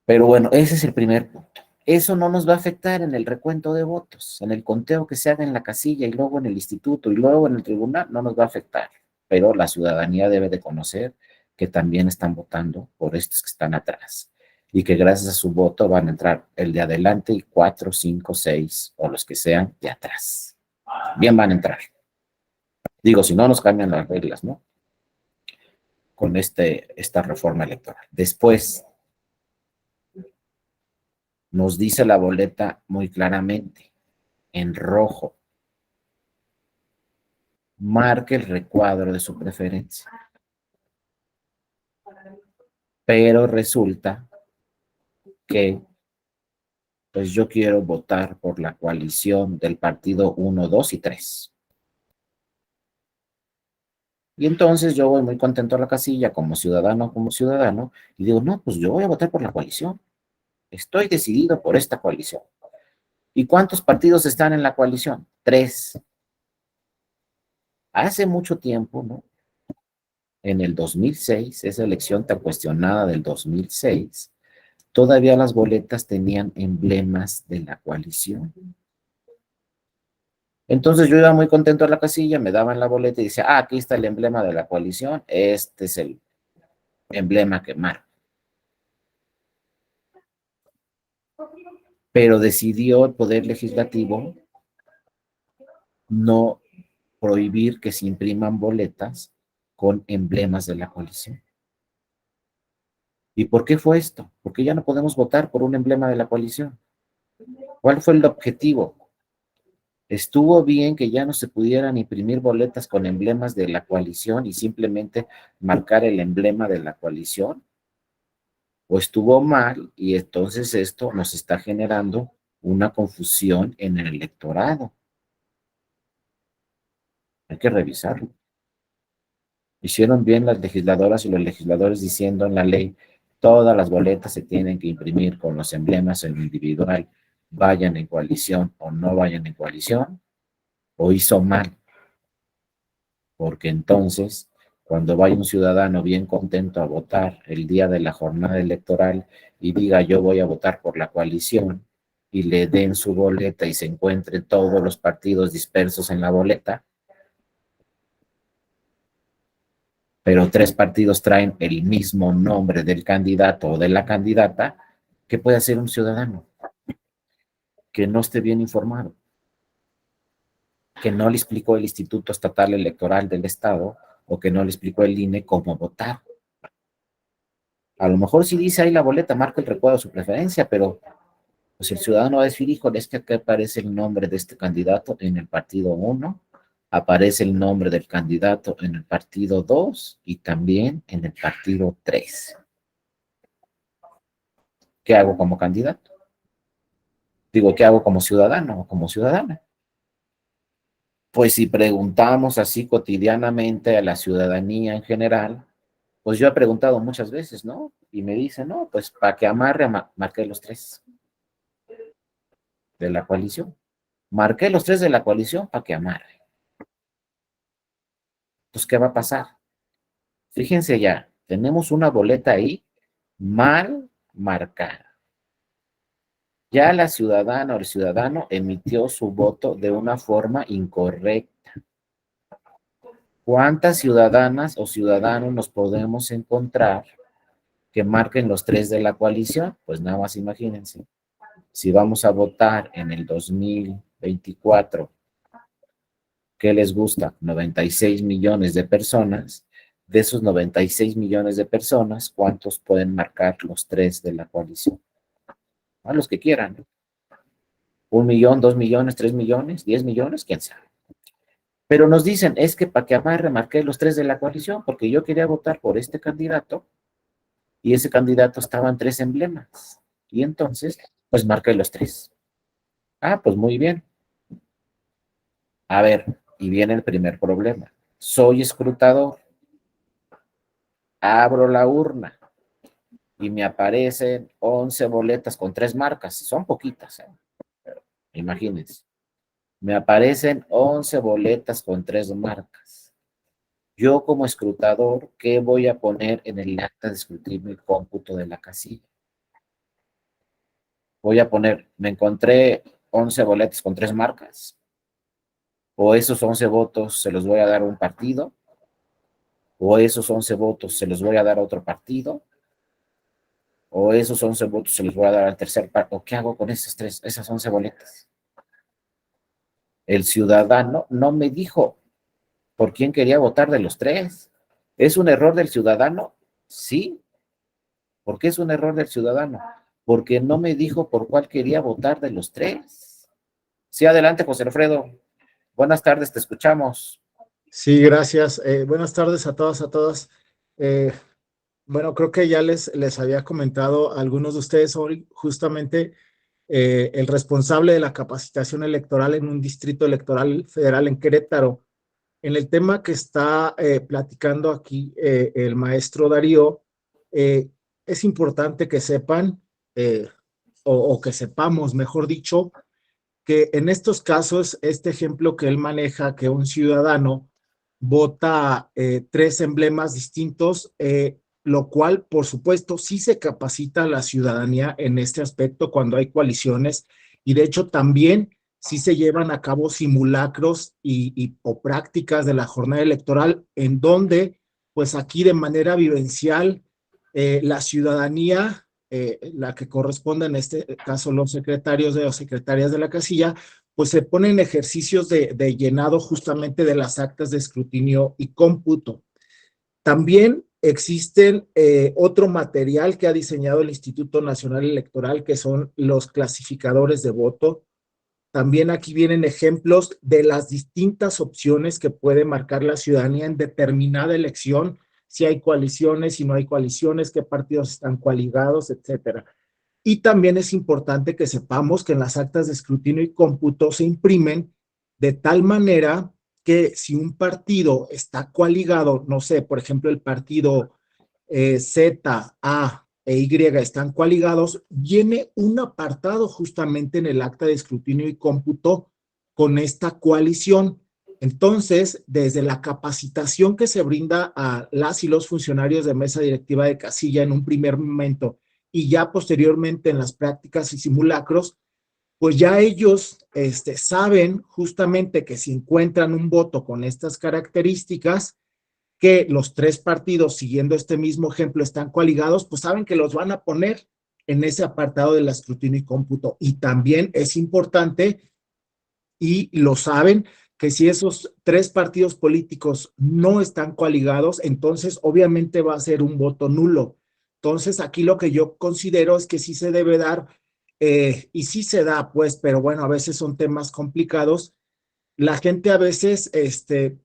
Pero bueno, ese es el primer punto. Eso no nos va a afectar en el recuento de votos, en el conteo que se haga en la casilla y luego en el instituto y luego en el tribunal, no nos va a afectar. Pero la ciudadanía debe de conocer que también están votando por estos que están atrás y que gracias a su voto van a entrar el de adelante y 4, 5, 6 o los que sean de atrás. Bien van a entrar. Digo, si no nos cambian las reglas, ¿no? Con esta reforma electoral. Después, nos dice la boleta muy claramente, en rojo, marque el recuadro de su preferencia. Pero resulta que pues yo quiero votar por la coalición del partido 1, 2 y 3. Y entonces yo voy muy contento a la casilla como ciudadano, y digo, no, pues yo voy a votar por la coalición. Estoy decidido por esta coalición. ¿Y cuántos partidos están en la coalición? 3. Hace mucho tiempo, ¿no? En el 2006, esa elección tan cuestionada del 2006, todavía las boletas tenían emblemas de la coalición. Entonces yo iba muy contento a la casilla, me daban la boleta y decía, aquí está el emblema de la coalición, este es el emblema que marco. Pero decidió el Poder Legislativo no prohibir que se impriman boletas con emblemas de la coalición. ¿Y por qué fue esto? Porque ya no podemos votar por un emblema de la coalición. ¿Cuál fue el objetivo? ¿Estuvo bien que ya no se pudieran imprimir boletas con emblemas de la coalición y simplemente marcar el emblema de la coalición? ¿O estuvo mal y entonces esto nos está generando una confusión en el electorado? Hay que revisarlo. Hicieron bien las legisladoras y los legisladores diciendo en la ley, todas las boletas se tienen que imprimir con los emblemas en individual, vayan en coalición o no vayan en coalición, o hizo mal, porque entonces, cuando vaya un ciudadano bien contento a votar el día de la jornada electoral y diga yo voy a votar por la coalición y le den su boleta y se encuentren todos los partidos dispersos en la boleta, pero 3 partidos traen el mismo nombre del candidato o de la candidata, ¿qué puede hacer un ciudadano? Que no esté bien informado, que no le explicó el Instituto Estatal Electoral del Estado o que no le explicó el INE cómo votar. A lo mejor si dice ahí la boleta, marca el recuadro de su preferencia, pero pues el ciudadano va a decir, híjole, es que acá aparece el nombre de este candidato en el partido 1, aparece el nombre del candidato en el partido 2 y también en el partido 3. ¿Qué hago como candidato? Digo, ¿qué hago como ciudadano o como ciudadana? Pues si preguntamos así cotidianamente a la ciudadanía en general, pues yo he preguntado muchas veces, ¿no? Y me dicen, no, pues para que amarre, marqué los 3 de la coalición. Marqué los 3 de la coalición para que amarre. Entonces, ¿qué va a pasar? Fíjense ya, tenemos una boleta ahí mal marcada. Ya la ciudadana o el ciudadano emitió su voto de una forma incorrecta. ¿Cuántas ciudadanas o ciudadanos nos podemos encontrar que marquen los 3 de la coalición? Pues nada más imagínense. Si vamos a votar en el 2024, ¿qué les gusta? 96 millones de personas. De esos 96 millones de personas, ¿cuántos pueden marcar los 3 de la coalición? A los que quieran. 1 millón, 2 millones, 3 millones, 10 millones, quién sabe. Pero nos dicen, es que para que amarre marqué los 3 de la coalición, porque yo quería votar por este candidato y ese candidato estaba en 3 emblemas. Y entonces, pues marqué los 3. Ah, pues muy bien. A ver, y viene el primer problema. Soy escrutador. Abro la urna y me aparecen 11 boletas con 3 marcas. Son poquitas, ¿eh? Pero imagínense. Me aparecen 11 boletas con 3 marcas. Yo como escrutador, ¿qué voy a poner en el acta de escrutinio y cómputo de la casilla? Voy a poner, me encontré 11 boletas con 3 marcas, o esos 11 votos se los voy a dar a un partido, o esos 11 votos se los voy a dar a otro partido, o esos 11 votos se los voy a dar al tercer partido, o qué hago con esas 11 boletas. El ciudadano no me dijo por quién quería votar de los tres. ¿Es un error del ciudadano? Sí. ¿Por qué es un error del ciudadano? Porque no me dijo por cuál quería votar de los tres. Sí, adelante, José Alfredo. Buenas tardes, te escuchamos. Sí, gracias. Buenas tardes a todas, a todas. Eh, bueno, creo que ya les había comentado a algunos de ustedes hoy justamente el responsable de la capacitación electoral en un distrito electoral federal en Querétaro. En el tema que está platicando aquí el maestro Darío, eh, es importante que sepan, o que sepamos, mejor dicho, que en estos casos, este ejemplo que él maneja, que un ciudadano vota tres emblemas distintos, lo cual, por supuesto, sí se capacita a la ciudadanía en este aspecto cuando hay coaliciones y de hecho también sí se llevan a cabo simulacros o prácticas de la jornada electoral en donde, pues aquí de manera vivencial, la ciudadanía, la que corresponde en este caso los secretarios o secretarias de la casilla, pues se ponen ejercicios de llenado justamente de las actas de escrutinio y cómputo. También existen otro material que ha diseñado el Instituto Nacional Electoral, que son los clasificadores de voto. También aquí vienen ejemplos de las distintas opciones que puede marcar la ciudadanía en determinada elección, si hay coaliciones, si no hay coaliciones, qué partidos están coaligados, etcétera. Y también es importante que sepamos que en las actas de escrutinio y cómputo se imprimen de tal manera que si un partido está coaligado, no sé, por ejemplo, el partido Z, A e Y están coaligados, viene un apartado justamente en el acta de escrutinio y cómputo con esta coalición. Entonces, desde la capacitación que se brinda a las y los funcionarios de mesa directiva de casilla en un primer momento y ya posteriormente en las prácticas y simulacros, pues ya ellos saben justamente que si encuentran un voto con estas características, que los tres partidos, siguiendo este mismo ejemplo, están coaligados, pues saben que los van a poner en ese apartado del escrutinio y cómputo. Y también es importante, y lo saben, que si esos tres partidos políticos no están coaligados, entonces obviamente va a ser un voto nulo. Entonces aquí lo que yo considero es que sí se debe dar, y sí se da, pues, pero bueno, a veces son temas complicados. La gente a veces,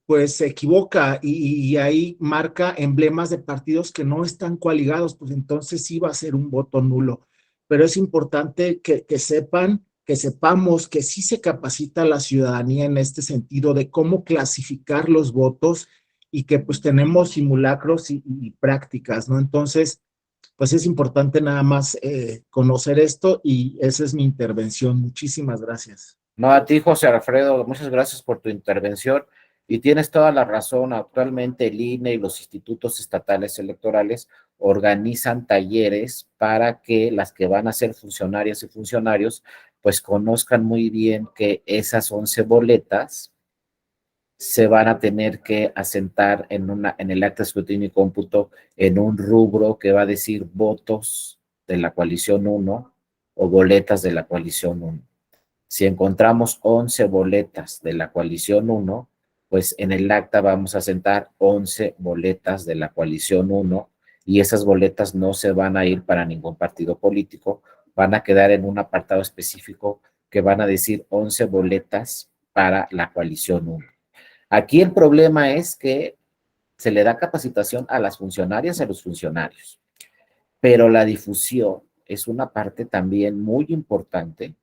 pues, se equivoca y ahí marca emblemas de partidos que no están coaligados, pues entonces sí va a ser un voto nulo. Pero es importante que sepan, que sepamos que sí se capacita a la ciudadanía en este sentido de cómo clasificar los votos y que pues tenemos simulacros y prácticas, ¿no? Entonces, pues es importante nada más conocer esto y esa es mi intervención. Muchísimas gracias. No, a ti, José Alfredo, muchas gracias por tu intervención y tienes toda la razón. Actualmente el INE y los institutos estatales electorales organizan talleres para que las que van a ser funcionarias y funcionarios pues conozcan muy bien que esas 11 boletas se van a tener que asentar en el acta de escrutinio y cómputo en un rubro que va a decir votos de la coalición 1 o boletas de la coalición 1. Si encontramos 11 boletas de la coalición 1, pues en el acta vamos a sentar 11 boletas de la coalición 1 y esas boletas no se van a ir para ningún partido político, van a quedar en un apartado específico que van a decir 11 boletas para la coalición 1. Aquí el problema es que se le da capacitación a las funcionarias y a los funcionarios, pero la difusión es una parte también muy importante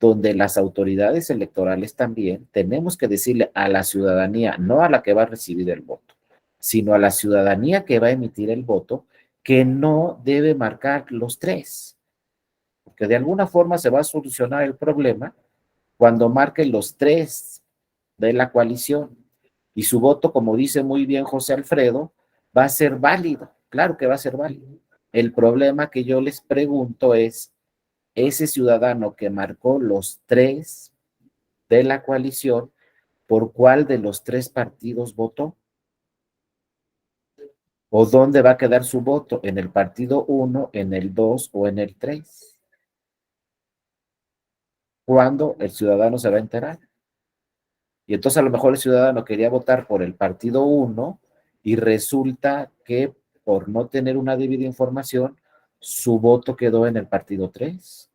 donde las autoridades electorales también tenemos que decirle a la ciudadanía, no a la que va a recibir el voto, sino a la ciudadanía que va a emitir el voto, que no debe marcar los tres, porque de alguna forma se va a solucionar el problema cuando marque los tres de la coalición y su voto, como dice muy bien José Alfredo, va a ser válido, claro que va a ser válido. El problema que yo les pregunto es, ese ciudadano que marcó los tres de la coalición, ¿por cuál de los tres partidos votó? ¿O dónde va a quedar su voto? ¿En el partido 1, en el 2 o en el 3? ¿Cuándo el ciudadano se va a enterar? Y entonces a lo mejor el ciudadano quería votar por el partido 1 y resulta que por no tener una debida información, su voto quedó en el partido 3.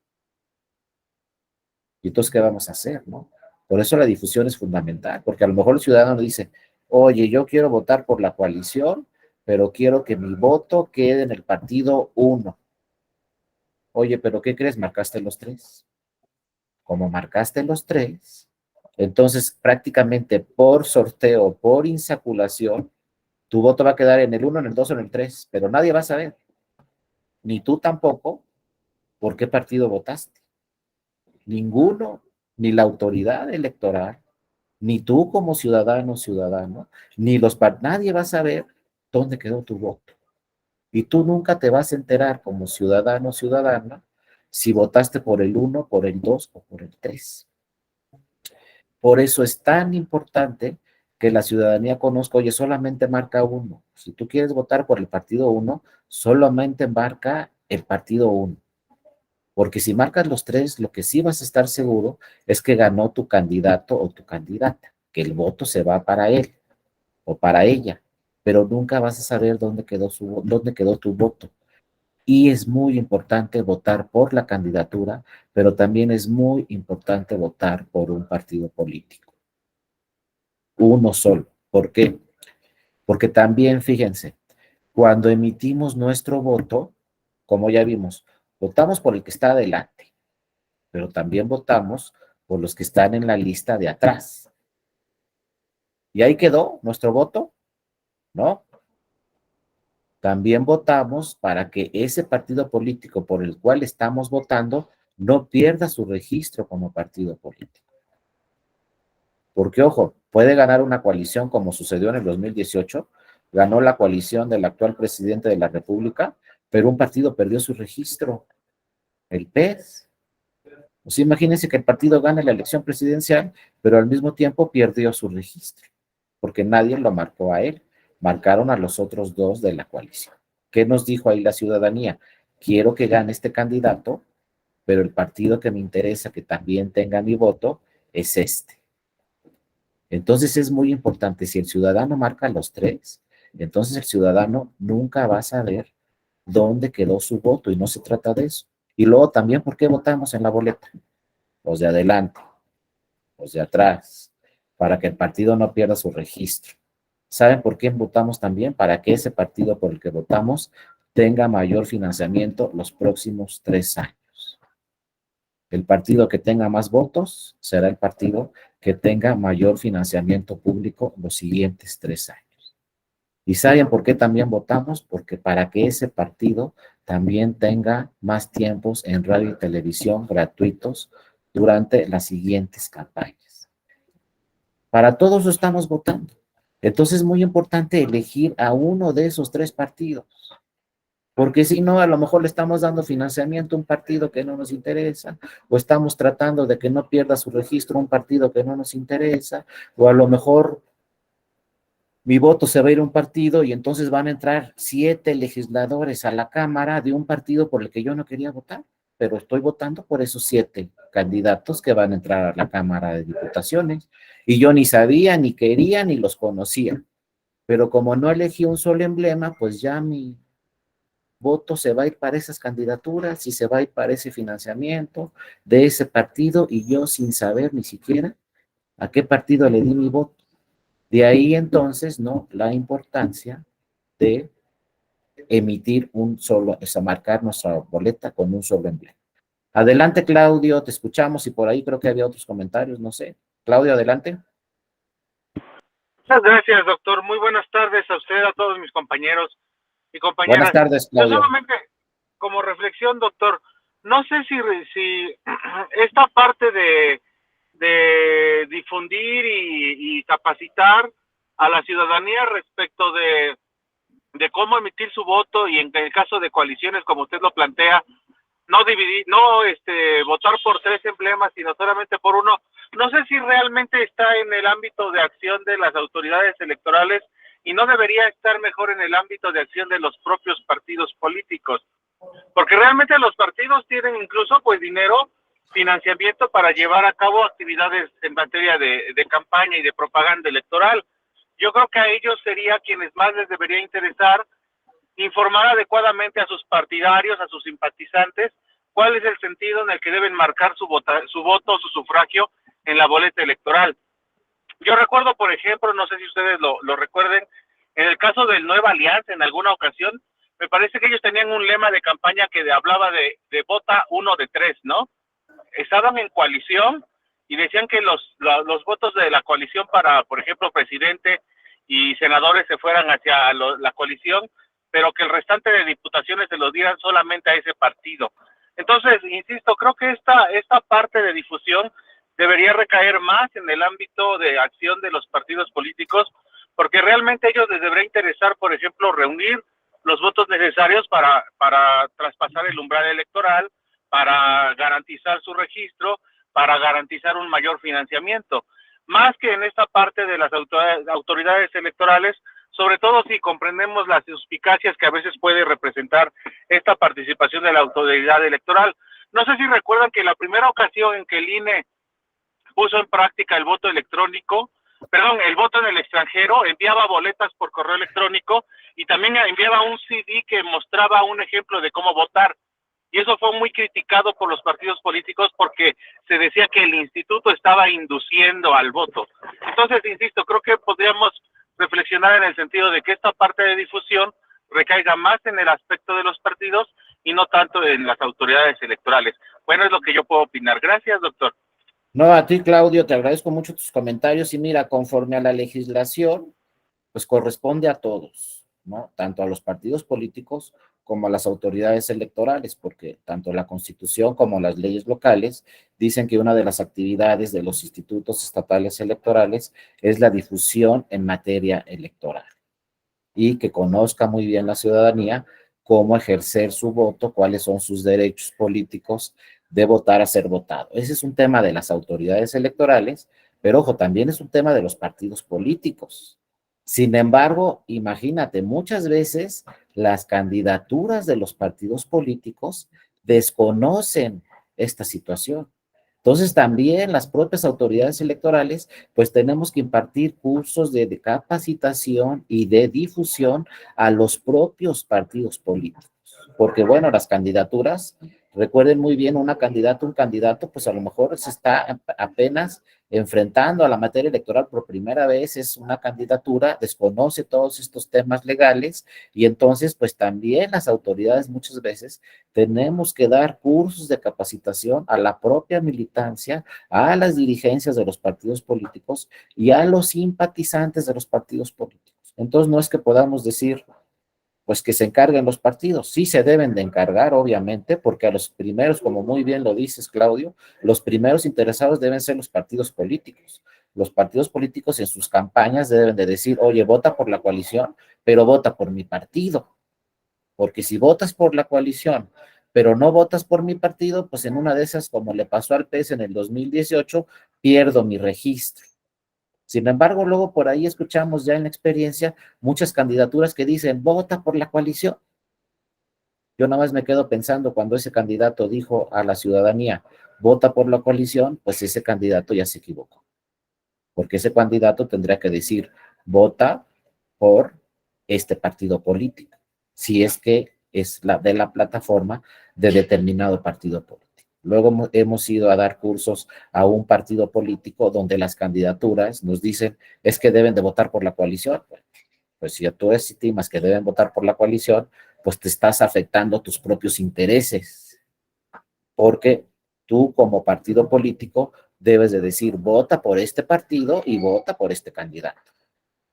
Y entonces, ¿qué vamos a hacer, no? Por eso la difusión es fundamental, porque a lo mejor el ciudadano dice, oye, yo quiero votar por la coalición, pero quiero que mi voto quede en el partido 1. Oye, pero ¿qué crees? Marcaste los 3. Como marcaste los 3, entonces prácticamente por sorteo, por insaculación, tu voto va a quedar en el 1, en el 2 o en el 3, pero nadie va a saber, ni tú tampoco, por qué partido votaste. Ninguno, ni la autoridad electoral, ni tú como ciudadano, ni nadie va a saber dónde quedó tu voto. Y tú nunca te vas a enterar como ciudadana si votaste por el 1, por el 2 o por el 3. Por eso es tan importante que la ciudadanía conozca, oye, solamente marca uno. Si tú quieres votar por el partido 1, solamente marca el partido 1. Porque si marcas los 3, lo que sí vas a estar seguro es que ganó tu candidato o tu candidata, que el voto se va para él o para ella, pero nunca vas a saber dónde quedó tu voto. Y es muy importante votar por la candidatura, pero también es muy importante votar por un partido político. Uno solo. ¿Por qué? Porque también, fíjense, cuando emitimos nuestro voto, como ya vimos, votamos por el que está adelante, pero también votamos por los que están en la lista de atrás. ¿Y ahí quedó nuestro voto? ¿No? También votamos para que ese partido político por el cual estamos votando no pierda su registro como partido político. Porque, ojo, puede ganar una coalición como sucedió en el 2018, ganó la coalición del actual presidente de la República, pero un partido perdió su registro, el PES. O sea, imagínense que el partido gana la elección presidencial, pero al mismo tiempo perdió su registro, porque nadie lo marcó a él, marcaron a los otros dos de la coalición. ¿Qué nos dijo ahí la ciudadanía? Quiero que gane este candidato, pero el partido que me interesa que también tenga mi voto es este. Entonces es muy importante, si el ciudadano marca los 3, entonces el ciudadano nunca va a saber dónde quedó su voto y no se trata de eso. Y luego también, ¿por qué votamos en la boleta? Los de adelante, los de atrás, para que el partido no pierda su registro. ¿Saben por qué votamos también? Para que ese partido por el que votamos tenga mayor financiamiento los próximos 3 años. El partido que tenga más votos será el partido que tenga mayor financiamiento público los siguientes 3 años. ¿Y saben por qué también votamos? Porque para que ese partido también tenga más tiempos en radio y televisión gratuitos durante las siguientes campañas. Para todos estamos votando. Entonces es muy importante elegir a uno de esos 3 partidos. Porque si no, a lo mejor le estamos dando financiamiento a un partido que no nos interesa, o estamos tratando de que no pierda su registro un partido que no nos interesa, o a lo mejor mi voto se va a ir a un partido y entonces van a entrar 7 legisladores a la Cámara de un partido por el que yo no quería votar, pero estoy votando por esos 7 candidatos que van a entrar a la Cámara de Diputaciones, y yo ni sabía, ni quería, ni los conocía. Pero como no elegí un solo emblema, pues ya mi voto se va a ir para esas candidaturas y se va a ir para ese financiamiento de ese partido, y yo sin saber ni siquiera a qué partido le di mi voto. De ahí entonces, ¿no?, la importancia de emitir un solo, o sea, marcar nuestra boleta con un solo emblema. Adelante, Claudio, te escuchamos, y por ahí creo que había otros comentarios, no sé. Claudio, adelante. Muchas gracias, doctor. Muy buenas tardes a usted, a todos mis compañeros y compañeras. Buenas tardes, Claudio. Yo solamente, como reflexión, doctor, no sé si esta parte de difundir y capacitar a la ciudadanía respecto de cómo emitir su voto, y en el caso de coaliciones, como usted lo plantea, no dividir, no votar por 3 emblemas, sino solamente por uno. No sé si realmente está en el ámbito de acción de las autoridades electorales y no debería estar mejor en el ámbito de acción de los propios partidos políticos, porque realmente los partidos tienen incluso pues dinero, financiamiento para llevar a cabo actividades en materia de campaña y de propaganda electoral. Yo creo que a ellos sería quienes más les debería interesar informar adecuadamente a sus partidarios, a sus simpatizantes, cuál es el sentido en el que deben marcar su voto, su sufragio en la boleta electoral. Yo recuerdo, por ejemplo, no sé si ustedes lo recuerden, en el caso del Nueva Alianza, en alguna ocasión, me parece que ellos tenían un lema de campaña que hablaba de vota 1 de 3, ¿no? Estaban en coalición y decían que los votos de la coalición para, por ejemplo, presidente y senadores se fueran hacia la coalición, pero que el restante de diputaciones se los dieran solamente a ese partido. Entonces, insisto, creo que esta parte de difusión debería recaer más en el ámbito de acción de los partidos políticos, porque realmente a ellos les debería interesar, por ejemplo, reunir los votos necesarios para traspasar el umbral electoral, para garantizar su registro, para garantizar un mayor financiamiento, más que en esta parte de las autoridades electorales, sobre todo si comprendemos las suspicacias que a veces puede representar esta participación de la autoridad electoral. No sé si recuerdan que la primera ocasión en que el INE puso en práctica el voto electrónico, el voto en el extranjero, enviaba boletas por correo electrónico y también enviaba un CD que mostraba un ejemplo de cómo votar. Y eso fue muy criticado por los partidos políticos porque se decía que el instituto estaba induciendo al voto. Entonces, insisto, creo que podríamos reflexionar en el sentido de que esta parte de difusión recaiga más en el aspecto de los partidos y no tanto en las autoridades electorales. Bueno, es lo que yo puedo opinar. Gracias, doctor. No, a ti, Claudio, te agradezco mucho tus comentarios y mira, conforme a la legislación, pues corresponde a todos, ¿no? Tanto a los partidos políticos como a las autoridades electorales, porque tanto la Constitución como las leyes locales dicen que una de las actividades de los institutos estatales electorales es la difusión en materia electoral y que conozca muy bien la ciudadanía cómo ejercer su voto, cuáles son sus derechos políticos de votar a ser votado. Ese es un tema de las autoridades electorales, pero ojo, también es un tema de los partidos políticos. Sin embargo, imagínate, muchas veces las candidaturas de los partidos políticos desconocen esta situación. Entonces también las propias autoridades electorales, pues tenemos que impartir cursos de capacitación y de difusión a los propios partidos políticos. Porque bueno, las candidaturas, recuerden muy bien, un candidato, pues a lo mejor se está apenas enfrentando a la materia electoral por primera vez, es una candidatura, desconoce todos estos temas legales y entonces pues también las autoridades muchas veces tenemos que dar cursos de capacitación a la propia militancia, a las dirigencias de los partidos políticos y a los simpatizantes de los partidos políticos. Entonces no es que podamos decir pues que se encarguen los partidos. Sí se deben de encargar, obviamente, porque a los primeros, como muy bien lo dices, Claudio, los primeros interesados deben ser los partidos políticos. Los partidos políticos en sus campañas deben de decir, oye, vota por la coalición, pero vota por mi partido. Porque si votas por la coalición, pero no votas por mi partido, pues en una de esas, como le pasó al PES en el 2018, pierdo mi registro. Sin embargo, luego por ahí escuchamos ya en la experiencia muchas candidaturas que dicen, vota por la coalición. Yo nada más me quedo pensando cuando ese candidato dijo a la ciudadanía, vota por la coalición, pues ese candidato ya se equivocó. Porque ese candidato tendría que decir, vota por este partido político, si es que es de la plataforma de determinado partido político. Luego hemos ido a dar cursos a un partido político donde las candidaturas nos dicen es que deben de votar por la coalición. Pues si tú estimas que deben votar por la coalición, pues te estás afectando tus propios intereses. Porque tú como partido político debes de decir vota por este partido y vota por este candidato.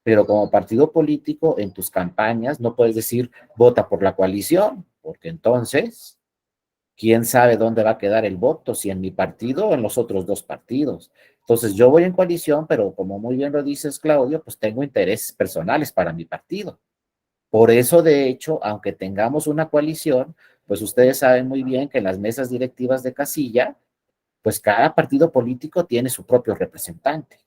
Pero como partido político en tus campañas no puedes decir vota por la coalición, porque entonces quién sabe dónde va a quedar el voto, si en mi partido o en los otros dos partidos. Entonces yo voy en coalición, pero como muy bien lo dices, Claudio, pues tengo intereses personales para mi partido. Por eso, de hecho, aunque tengamos una coalición, pues ustedes saben muy bien que en las mesas directivas de casilla, pues cada partido político tiene su propio representante.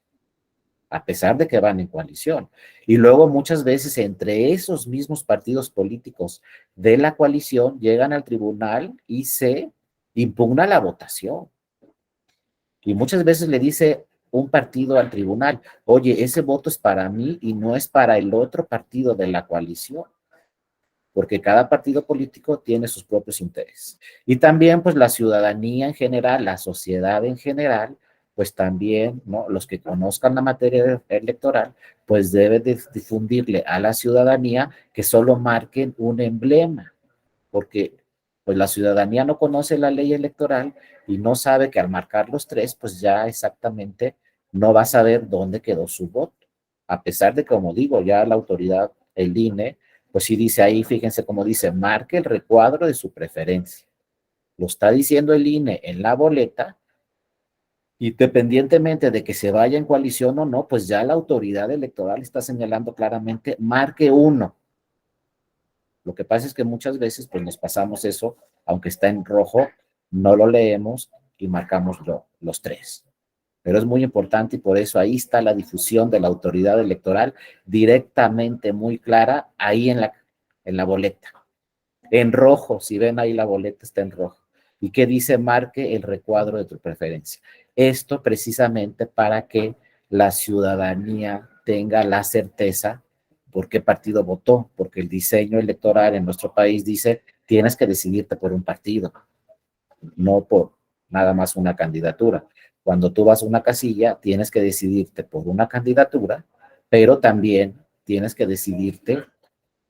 a pesar de que van en coalición. Y luego muchas veces entre esos mismos partidos políticos de la coalición llegan al tribunal y se impugna la votación. Y muchas veces le dice un partido al tribunal, oye, ese voto es para mí y no es para el otro partido de la coalición, porque cada partido político tiene sus propios intereses. Y también, pues, la ciudadanía en general, la sociedad en general, pues también, ¿no? Los que conozcan la materia electoral, pues debe de difundirle a la ciudadanía que solo marquen un emblema, porque pues la ciudadanía no conoce la ley electoral y no sabe que al marcar los tres, pues ya exactamente no va a saber dónde quedó su voto. A pesar de que, como digo, ya la autoridad, el INE, pues sí dice ahí, fíjense cómo dice, marque el recuadro de su preferencia. Lo está diciendo el INE en la boleta, y independientemente de que se vaya en coalición o no, pues ya la autoridad electoral está señalando claramente, marque uno. Lo que pasa es que muchas veces pues nos pasamos eso, aunque está en rojo, no lo leemos y marcamos los tres. Pero es muy importante y por eso ahí está la difusión de la autoridad electoral directamente muy clara ahí en la boleta. En rojo, si ven ahí la boleta está en rojo. ¿Y qué dice? Marque el recuadro de tu preferencia. Esto precisamente para que la ciudadanía tenga la certeza por qué partido votó, porque el diseño electoral en nuestro país dice tienes que decidirte por un partido, no por nada más una candidatura. Cuando tú vas a una casilla, tienes que decidirte por una candidatura, pero también tienes que decidirte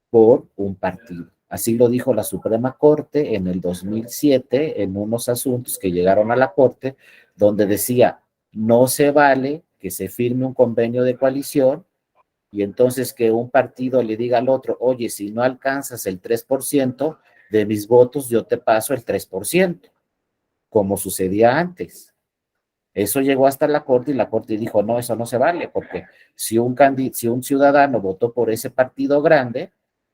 por un partido. Así lo dijo la Suprema Corte en el 2007 en unos asuntos que llegaron a la Corte, donde decía, no se vale que se firme un convenio de coalición y entonces que un partido le diga al otro, oye, si no alcanzas el 3% de mis votos, yo te paso el 3%, como sucedía antes. Eso llegó hasta la Corte y la Corte dijo, no, eso no se vale, porque si un ciudadano votó por ese partido grande,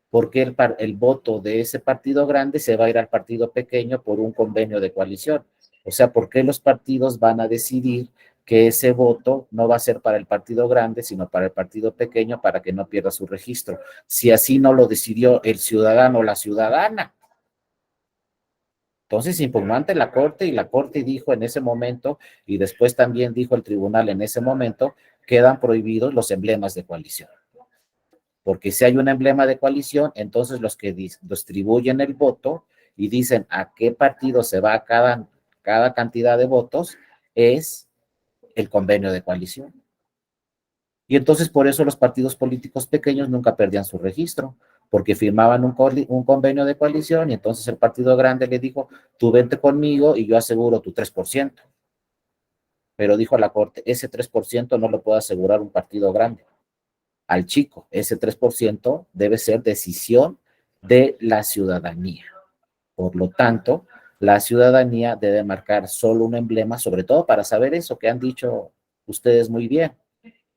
porque el voto de ese partido grande se va a ir al partido pequeño por un convenio de coalición. O sea, ¿por qué los partidos van a decidir que ese voto no va a ser para el partido grande, sino para el partido pequeño para que no pierda su registro? Si así no lo decidió el ciudadano o la ciudadana. Entonces impugnó ante la Corte y la Corte dijo en ese momento, y después también dijo el tribunal en ese momento, quedan prohibidos los emblemas de coalición. Porque si hay un emblema de coalición, entonces los que distribuyen el voto y dicen a qué partido se va cada cantidad de votos es el convenio de coalición. Y entonces por eso los partidos políticos pequeños nunca perdían su registro, porque firmaban un convenio de coalición y entonces el partido grande le dijo, tú vente conmigo y yo aseguro tu 3%. Pero dijo la Corte, ese 3% no lo puede asegurar un partido grande. Al chico, ese 3% debe ser decisión de la ciudadanía. Por lo tanto, la ciudadanía debe marcar solo un emblema, sobre todo para saber eso que han dicho ustedes muy bien,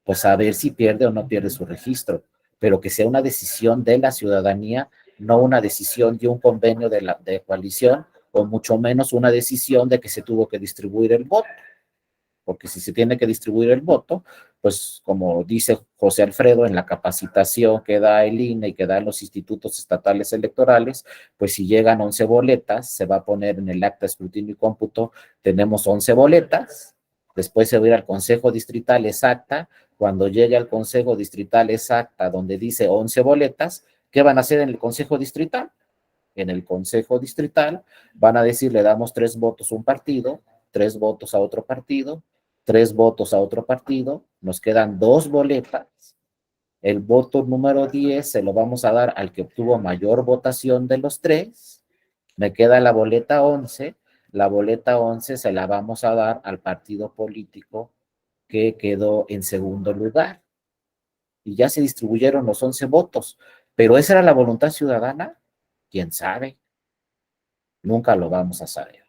pues saber si pierde o no pierde su registro, pero que sea una decisión de la ciudadanía, no una decisión de un convenio de coalición, o mucho menos una decisión de que se tuvo que distribuir el voto. Porque si se tiene que distribuir el voto, pues como dice José Alfredo en la capacitación que da el INE y que dan los institutos estatales electorales, pues si llegan 11 boletas, se va a poner en el acta de escrutinio y cómputo, tenemos 11 boletas, después se va a ir al Consejo Distrital exacta, cuando llegue al Consejo Distrital exacta donde dice 11 boletas, ¿qué van a hacer en el Consejo Distrital? En el Consejo Distrital van a decir, le damos 3 votos a un partido, 3 votos a otro partido, 3 votos a otro partido, nos quedan 2 boletas, el voto número 10 se lo vamos a dar al que obtuvo mayor votación de los 3, me queda la boleta 11, la boleta 11 se la vamos a dar al partido político que quedó en segundo lugar. Y ya se distribuyeron los 11 votos, pero esa era la voluntad ciudadana, quién sabe, nunca lo vamos a saber.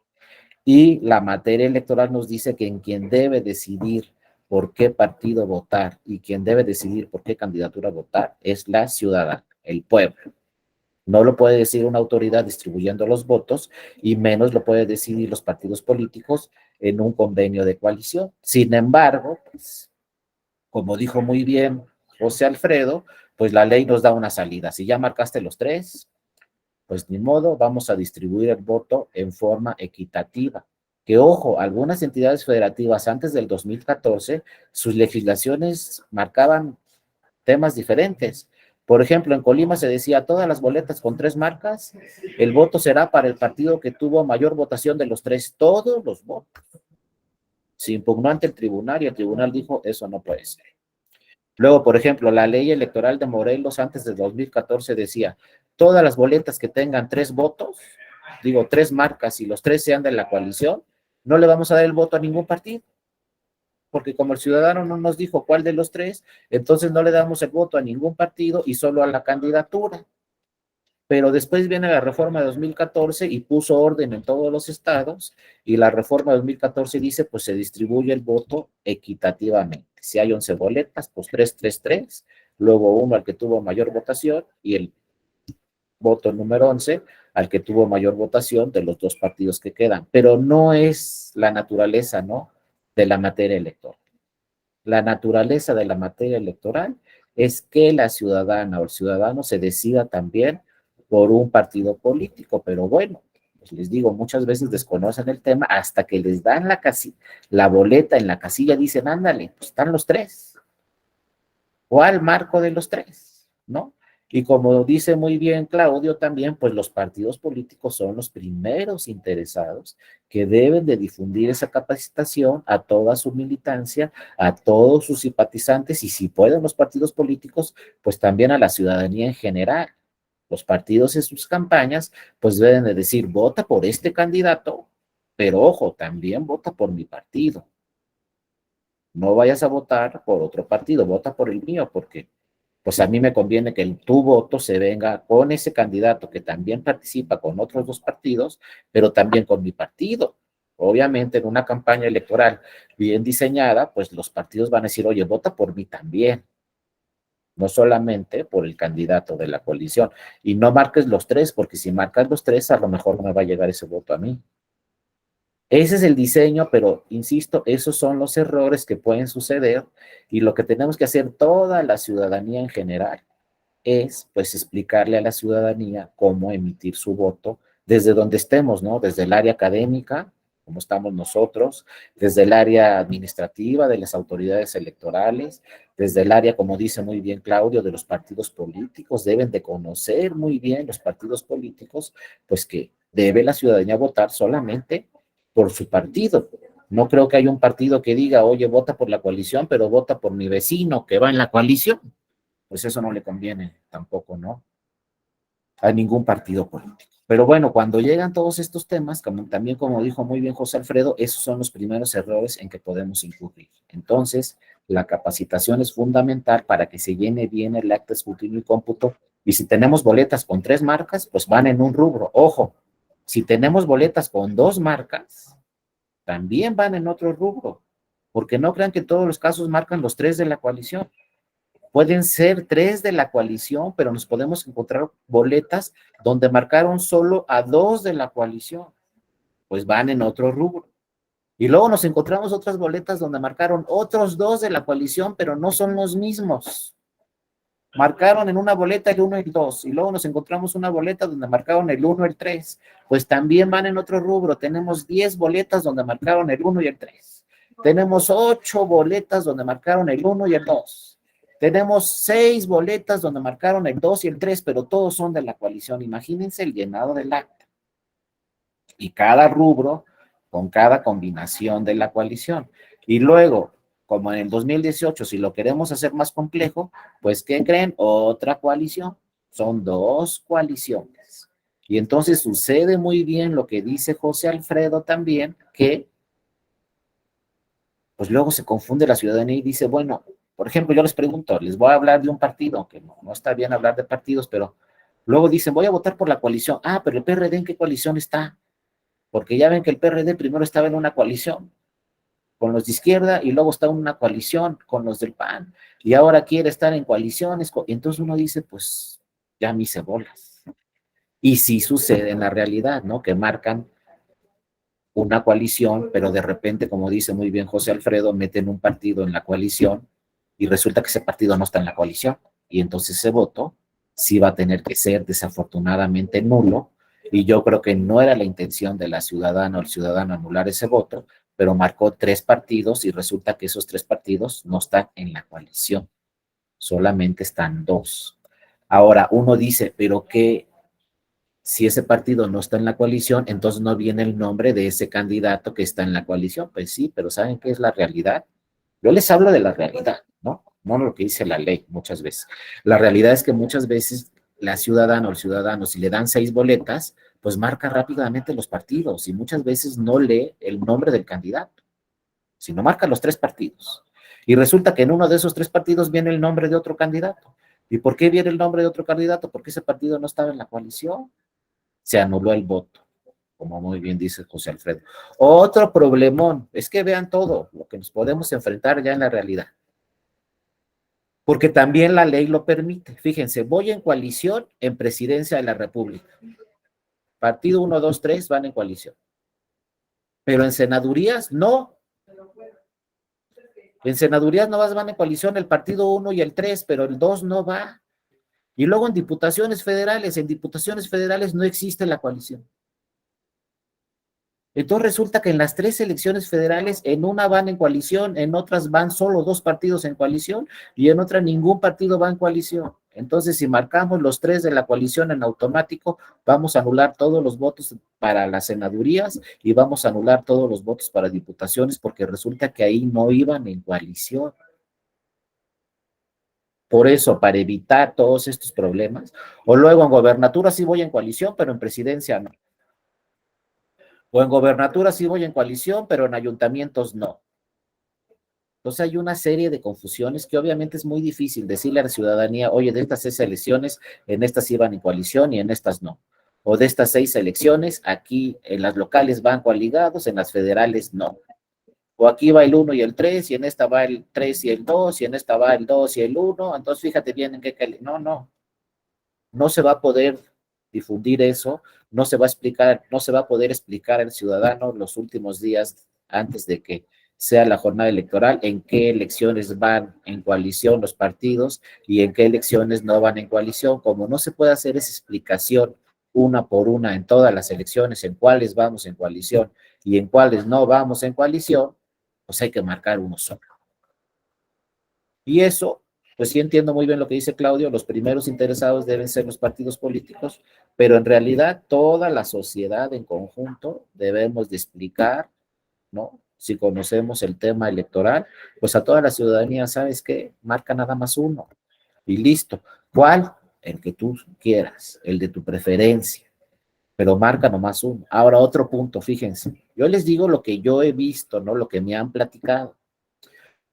Y la materia electoral nos dice que en quien debe decidir por qué partido votar y quien debe decidir por qué candidatura votar es la ciudadana, el pueblo. No lo puede decir una autoridad distribuyendo los votos y menos lo puede decidir los partidos políticos en un convenio de coalición. Sin embargo, pues, como dijo muy bien José Alfredo, pues la ley nos da una salida. Si ya marcaste los 3, pues ni modo, vamos a distribuir el voto en forma equitativa. Que ojo, algunas entidades federativas antes del 2014, sus legislaciones marcaban temas diferentes. Por ejemplo, en Colima se decía, todas las boletas con 3 marcas, el voto será para el partido que tuvo mayor votación de los 3, todos los votos. Se impugnó ante el tribunal y el tribunal dijo, eso no puede ser. Luego, por ejemplo, la ley electoral de Morelos antes de 2014 decía, todas las boletas que tengan 3 votos, 3 marcas y los 3 sean de la coalición, no le vamos a dar el voto a ningún partido, porque como el ciudadano no nos dijo cuál de los 3, entonces no le damos el voto a ningún partido y solo a la candidatura. Pero después viene la reforma de 2014 y puso orden en todos los estados, y la reforma de 2014 dice, pues se distribuye el voto equitativamente. Si hay 11 boletas, pues 3, 3, 3, luego uno al que tuvo mayor votación y el voto número 11 al que tuvo mayor votación de los 2 partidos que quedan. Pero no es la naturaleza, ¿no?, de la materia electoral. La naturaleza de la materia electoral es que la ciudadana o el ciudadano se decida también por un partido político, pero bueno, pues les digo, muchas veces desconocen el tema hasta que les dan la boleta en la casilla, dicen, ándale, pues están los 3. ¿Cuál marco de los 3? ¿No? Y como dice muy bien Claudio también, pues los partidos políticos son los primeros interesados que deben de difundir esa capacitación a toda su militancia, a todos sus simpatizantes y si pueden los partidos políticos, pues también a la ciudadanía en general. Los partidos en sus campañas, pues deben de decir, vota por este candidato, pero ojo, también vota por mi partido. No vayas a votar por otro partido, vota por el mío, porque pues a mí me conviene que tu voto se venga con ese candidato que también participa con otros 2 partidos, pero también con mi partido. Obviamente en una campaña electoral bien diseñada, pues los partidos van a decir, oye, vota por mí también, no solamente por el candidato de la coalición. Y no marques los 3, porque si marcas los 3, a lo mejor no me va a llegar ese voto a mí. Ese es el diseño, pero insisto, esos son los errores que pueden suceder y lo que tenemos que hacer toda la ciudadanía en general es, pues, explicarle a la ciudadanía cómo emitir su voto desde donde estemos, ¿no? Desde el área académica, como estamos nosotros, desde el área administrativa de las autoridades electorales, desde el área, como dice muy bien Claudio, de los partidos políticos, deben de conocer muy bien los partidos políticos, pues que debe la ciudadanía votar solamente por su partido. No creo que haya un partido que diga, oye, vota por la coalición, pero vota por mi vecino que va en la coalición. Pues eso no le conviene tampoco, ¿no?, a ningún partido político. Pero bueno, cuando llegan todos estos temas, también como dijo muy bien José Alfredo, esos son los primeros errores en que podemos incurrir. Entonces, la capacitación es fundamental para que se llene bien el acta, escrutinio y cómputo. Y si tenemos boletas con 3 marcas, pues van en un rubro. Ojo, si tenemos boletas con 2 marcas, también van en otro rubro, porque no crean que en todos los casos marcan los 3 de la coalición. Pueden ser 3 de la coalición, pero nos podemos encontrar boletas donde marcaron solo a 2 de la coalición, pues van en otro rubro. Y luego nos encontramos otras boletas donde marcaron otros 2 de la coalición, pero no son los mismos. Marcaron en una boleta el 1 y el 2, y luego nos encontramos una boleta donde marcaron el 1 y el 3, pues también van en otro rubro. Tenemos 10 boletas donde marcaron el 1 y el 3. Tenemos 8 boletas donde marcaron el 1 y el 2. Tenemos 6 boletas donde marcaron el 2 y el 3, pero todos son de la coalición. Imagínense el llenado del acta. Y cada rubro con cada combinación de la coalición. Y luego, como en el 2018, si lo queremos hacer más complejo, pues ¿qué creen? Otra coalición. Son 2 coaliciones. Y entonces sucede muy bien lo que dice José Alfredo también, que pues luego se confunde la ciudadanía y dice, bueno, por ejemplo, yo les pregunto, les voy a hablar de un partido, que no está bien hablar de partidos, pero luego dicen, voy a votar por la coalición. Ah, pero el PRD, ¿en qué coalición está? Porque ya ven que el PRD primero estaba en una coalición con los de izquierda y luego está en una coalición con los del PAN y ahora quiere estar en coaliciones. Entonces uno dice, pues ya me hice bolas. Y sí sucede en la realidad, ¿no? Que marcan una coalición, pero de repente, como dice muy bien José Alfredo, meten un partido en la coalición y resulta que ese partido no está en la coalición, y entonces ese voto sí va a tener que ser desafortunadamente nulo, y yo creo que no era la intención de la ciudadana o el ciudadano anular ese voto, pero marcó 3 partidos y resulta que esos 3 partidos no están en la coalición, solamente están 2. Ahora, uno dice, pero ¿qué? Si ese partido no está en la coalición, entonces no viene el nombre de ese candidato que está en la coalición. Pues sí, pero ¿saben qué es la realidad? Yo les hablo de la realidad, ¿no? No lo que dice la ley muchas veces. La realidad es que muchas veces la ciudadana o el ciudadano, si le dan 6 boletas, pues marca rápidamente los partidos y muchas veces no lee el nombre del candidato, sino marca los 3 partidos. Y resulta que en uno de esos 3 partidos viene el nombre de otro candidato. ¿Y por qué viene el nombre de otro candidato? Porque ese partido no estaba en la coalición. Se anuló el voto, como muy bien dice José Alfredo. Otro problemón, es que vean todo lo que nos podemos enfrentar ya en la realidad. Porque también la ley lo permite. Fíjense, voy en coalición en Presidencia de la República. Partido 1, 2, 3 van en coalición. Pero en senadurías no. En senadurías no van en coalición el partido 1 y el 3, pero el 2 no va. Y luego en diputaciones federales no existe la coalición. Entonces resulta que en las 3 elecciones federales, en una van en coalición, en otras van solo 2 partidos en coalición y en otra ningún partido va en coalición. Entonces, si marcamos los 3 de la coalición en automático, vamos a anular todos los votos para las senadurías y vamos a anular todos los votos para diputaciones porque resulta que ahí no iban en coalición. Por eso, para evitar todos estos problemas, o luego en gobernatura sí voy en coalición, pero en presidencia no. O en gobernatura sí voy en coalición, pero en ayuntamientos no. Entonces hay una serie de confusiones que obviamente es muy difícil decirle a la ciudadanía, oye, de estas 6 elecciones, en estas iban en coalición y en estas no. O de estas 6 elecciones, aquí en las locales van coaligados, en las federales no. O aquí va el 1 y el 3, y en esta va el 3 y el 2, y en esta va el 2 y el 1. Entonces fíjate bien en qué... No se va a poder difundir eso, no se va a poder explicar al ciudadano los últimos días antes de que sea la jornada electoral en qué elecciones van en coalición los partidos y en qué elecciones no van en coalición. Como no se puede hacer esa explicación una por una en todas las elecciones, en cuáles vamos en coalición y en cuáles no vamos en coalición, pues hay que marcar uno solo. Y eso, pues sí entiendo muy bien lo que dice Claudio, los primeros interesados deben ser los partidos políticos, pero en realidad toda la sociedad en conjunto debemos de explicar, ¿no? Si conocemos el tema electoral, pues a toda la ciudadanía, ¿sabes qué? Marca nada más uno y listo. ¿Cuál? El que tú quieras, el de tu preferencia, pero marca nomás uno. Ahora otro punto, fíjense, yo les digo lo que yo he visto, ¿no? Lo que me han platicado.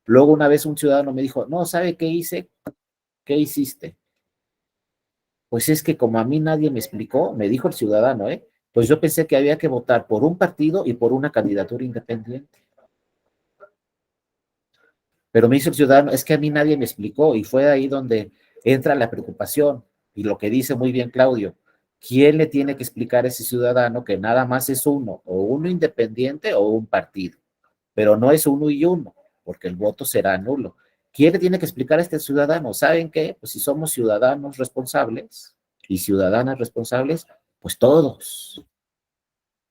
Luego una vez un ciudadano me dijo, no, ¿sabe qué hice? ¿Qué hiciste? Pues es que como a mí nadie me explicó, me dijo el ciudadano, pues yo pensé que había que votar por un partido y por una candidatura independiente. Pero me dice el ciudadano, es que a mí nadie me explicó y fue ahí donde entra la preocupación y lo que dice muy bien Claudio, ¿quién le tiene que explicar a ese ciudadano que nada más es uno, o uno independiente o un partido? Pero no es uno y uno, porque el voto será nulo. ¿Quién le tiene que explicar a este ciudadano? ¿Saben qué? Pues si somos ciudadanos responsables y ciudadanas responsables, pues todos.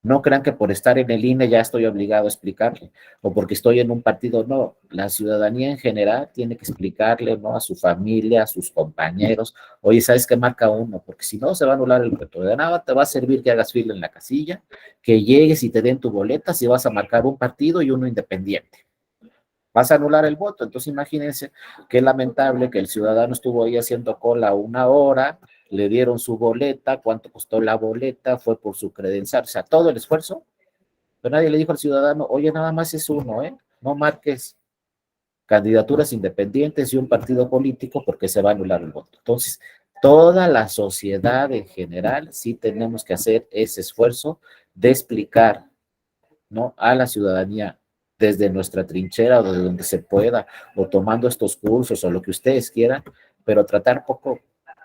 No crean que por estar en el INE ya estoy obligado a explicarle, o porque estoy en un partido, no. La ciudadanía en general tiene que explicarle, ¿no? A su familia, a sus compañeros, oye, ¿sabes qué marca uno? Porque si no, se va a anular el voto. De nada te va a servir que hagas fila en la casilla, que llegues y te den tu boleta si vas a marcar un partido y uno independiente. Vas a anular el voto. Entonces imagínense qué lamentable que el ciudadano estuvo ahí haciendo cola 1 hora, le dieron su boleta, cuánto costó la boleta, fue por su credencial, o sea, todo el esfuerzo, pero nadie le dijo al ciudadano, oye, nada más es uno, no marques candidaturas independientes y un partido político porque se va a anular el voto. Entonces, toda la sociedad en general sí tenemos que hacer ese esfuerzo de explicar, ¿no? A la ciudadanía desde nuestra trinchera o desde donde se pueda, o tomando estos cursos o lo que ustedes quieran, pero tratar poco,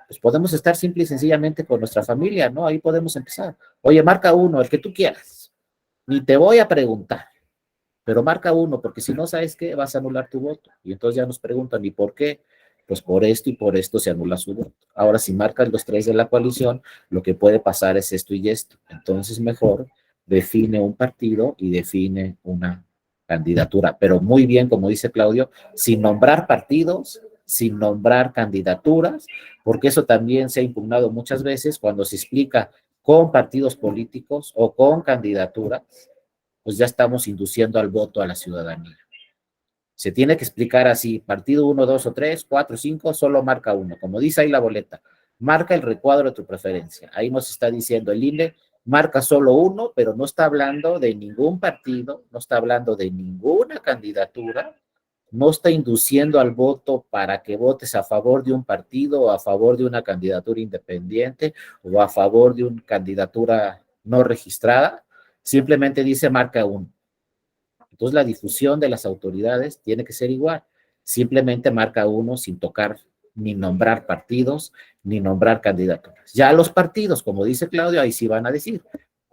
pues podemos estar simple y sencillamente con nuestra familia, ¿no? Ahí podemos empezar. Oye, marca uno, el que tú quieras, ni te voy a preguntar. pero marca uno, porque si no, ¿sabes qué? Vas a anular tu voto. Y entonces ya nos preguntan, ¿y por qué? Pues por esto y por esto se anula su voto. Ahora, si marcas los 3 de la coalición, lo que puede pasar es esto y esto. Entonces, mejor define un partido y define una candidatura. Pero muy bien, como dice Claudio, sin nombrar partidos, sin nombrar candidaturas, porque eso también se ha impugnado muchas veces cuando se explica con partidos políticos o con candidaturas, pues ya estamos induciendo al voto a la ciudadanía. Se tiene que explicar así, partido 1, 2 o 3, 4, 5, solo marca uno. Como dice ahí la boleta, marca el recuadro de tu preferencia. Ahí nos está diciendo el INE, marca solo uno, pero no está hablando de ningún partido, no está hablando de ninguna candidatura, no está induciendo al voto para que votes a favor de un partido o a favor de una candidatura independiente o a favor de una candidatura no registrada, simplemente dice marca uno. Entonces la difusión de las autoridades tiene que ser igual. Simplemente marca uno sin tocar ni nombrar partidos, ni nombrar candidaturas. Ya los partidos, como dice Claudio, ahí sí van a decir,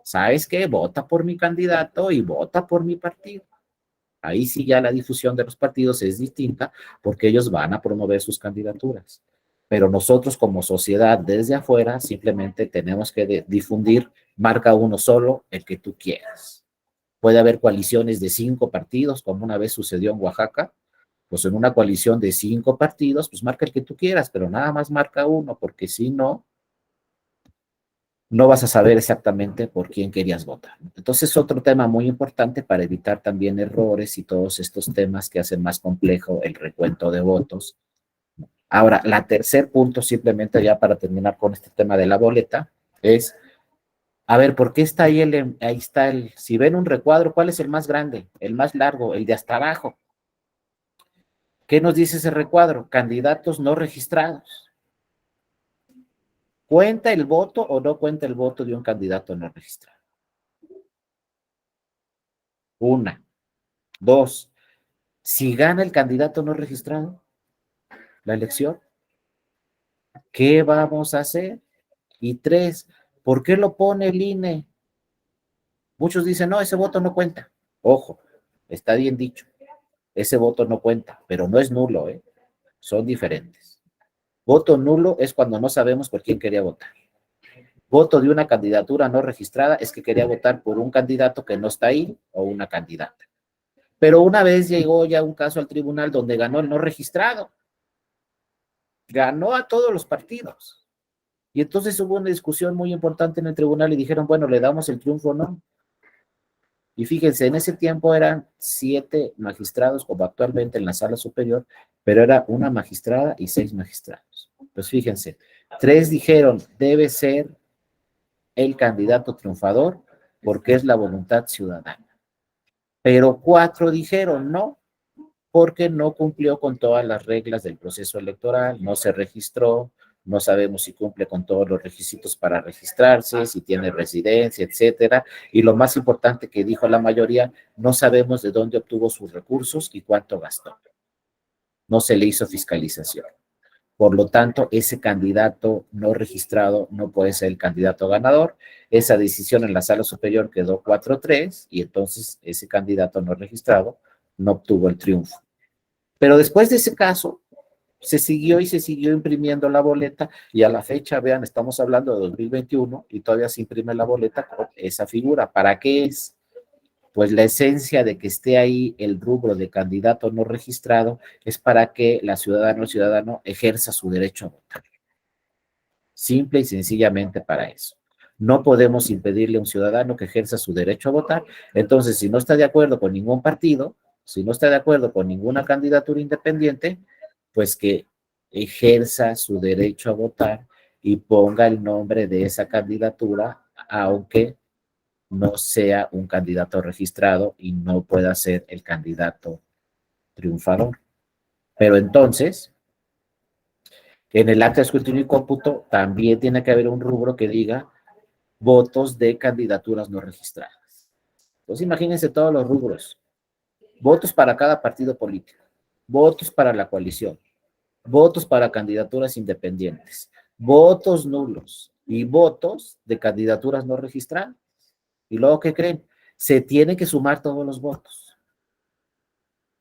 ¿sabes qué? Vota por mi candidato y vota por mi partido. Ahí sí ya la difusión de los partidos es distinta porque ellos van a promover sus candidaturas. Pero nosotros como sociedad desde afuera simplemente tenemos que difundir, marca uno solo, el que tú quieras. Puede haber coaliciones de 5 partidos, como una vez sucedió en Oaxaca, pues en una coalición de 5 partidos, pues marca el que tú quieras, pero nada más marca uno, porque si no, no vas a saber exactamente por quién querías votar. Entonces, otro tema muy importante para evitar también errores y todos estos temas que hacen más complejo el recuento de votos. Ahora, la tercer punto, simplemente ya para terminar con este tema de la boleta, es a ver, ¿por qué está ahí ahí está si ven un recuadro, ¿cuál es el más grande? El más largo, el de hasta abajo. ¿Qué nos dice ese recuadro? Candidatos no registrados. ¿Cuenta el voto o no cuenta el voto de un candidato no registrado? Una. Dos, si gana el candidato no registrado la elección, ¿qué vamos a hacer? Y tres, ¿por qué lo pone el INE? Muchos dicen, no, ese voto no cuenta. Ojo, está bien dicho. Ese voto no cuenta, pero no es nulo, ¿eh? Son diferentes. Voto nulo es cuando no sabemos por quién quería votar. Voto de una candidatura no registrada es que quería votar por un candidato que no está ahí o una candidata. Pero una vez llegó ya un caso al tribunal donde ganó el no registrado. Ganó a todos los partidos. Y entonces hubo una discusión muy importante en el tribunal y dijeron, bueno, ¿le damos el triunfo o no? Y fíjense, en ese tiempo eran 7 magistrados, como actualmente en la sala superior, pero era una magistrada y 6 magistrados. Pues fíjense, 3 dijeron, debe ser el candidato triunfador porque es la voluntad ciudadana. Pero 4 dijeron no, porque no cumplió con todas las reglas del proceso electoral, no se registró, no sabemos si cumple con todos los requisitos para registrarse, si tiene residencia, etcétera. Y lo más importante que dijo la mayoría, no sabemos de dónde obtuvo sus recursos y cuánto gastó. No se le hizo fiscalización. Por lo tanto, ese candidato no registrado no puede ser el candidato ganador. Esa decisión en la sala superior quedó 4-3 y entonces ese candidato no registrado no obtuvo el triunfo. Pero después de ese caso, se siguió y se siguió imprimiendo la boleta y a la fecha, vean, estamos hablando de 2021 y todavía se imprime la boleta con esa figura. ¿Para qué es? Pues la esencia de que esté ahí el rubro de candidato no registrado es para que la ciudadana o ciudadano ejerza su derecho a votar. Simple y sencillamente para eso. No podemos impedirle a un ciudadano que ejerza su derecho a votar. Entonces, si no está de acuerdo con ningún partido, si no está de acuerdo con ninguna candidatura independiente, pues que ejerza su derecho a votar y ponga el nombre de esa candidatura, aunque no sea un candidato registrado y no pueda ser el candidato triunfador. Pero entonces, en el acta de escrutinio y cómputo también tiene que haber un rubro que diga votos de candidaturas no registradas. Entonces imagínense todos los rubros. Votos para cada partido político, votos para la coalición, votos para candidaturas independientes, votos nulos y votos de candidaturas no registradas. ¿Y luego qué creen? Se tienen que sumar todos los votos.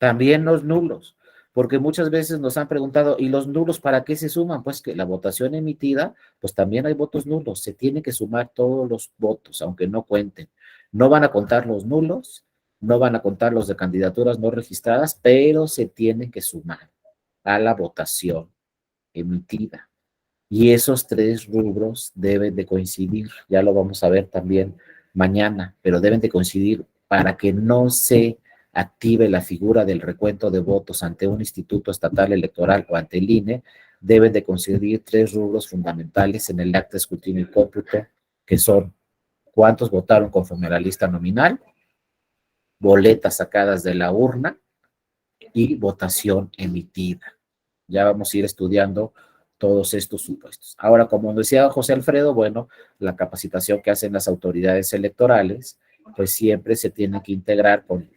También los nulos, porque muchas veces nos han preguntado, ¿y los nulos para qué se suman? Pues que la votación emitida, pues también hay votos nulos, se tiene que sumar todos los votos, aunque no cuenten. No van a contar los nulos, no van a contar los de candidaturas no registradas, pero se tienen que sumar a la votación emitida. Y esos tres rubros deben de coincidir, ya lo vamos a ver también mañana, pero deben de coincidir para que no se active la figura del recuento de votos ante un instituto estatal electoral o ante el INE. Deben de coincidir tres rubros fundamentales en el acta de escrutinio y cómputo, que son cuántos votaron conforme a la lista nominal, boletas sacadas de la urna y votación emitida. Ya vamos a ir estudiando todos estos supuestos. Ahora, como decía José Alfredo, bueno, la capacitación que hacen las autoridades electorales, pues siempre se tiene que integrar con,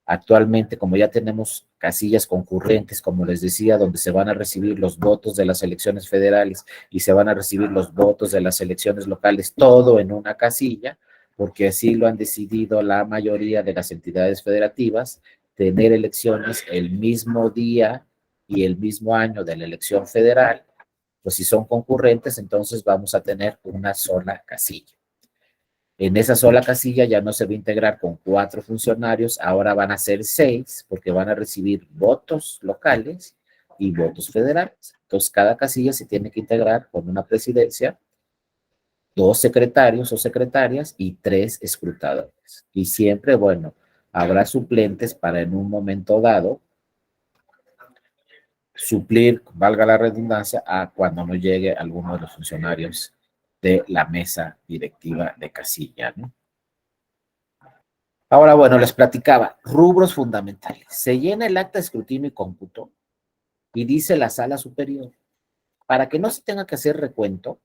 actualmente, como ya tenemos casillas concurrentes, como les decía, donde se van a recibir los votos de las elecciones federales y se van a recibir los votos de las elecciones locales, todo en una casilla, porque así lo han decidido la mayoría de las entidades federativas, tener elecciones el mismo día y el mismo año de la elección federal. Pues si son concurrentes, entonces vamos a tener una sola casilla. En esa sola casilla ya no se va a integrar con 4 funcionarios, ahora van a ser 6, porque van a recibir votos locales y votos federales. Entonces, cada casilla se tiene que integrar con una presidencia, 2 secretarios o secretarias y 3 escrutadores. Y siempre, bueno, habrá suplentes para en un momento dado suplir, valga la redundancia, a cuando no llegue alguno de los funcionarios de la mesa directiva de casilla, ¿no? Ahora, bueno, les platicaba, rubros fundamentales. Se llena el acta de escrutinio y cómputo y dice la sala superior, para que no se tenga que hacer recuento,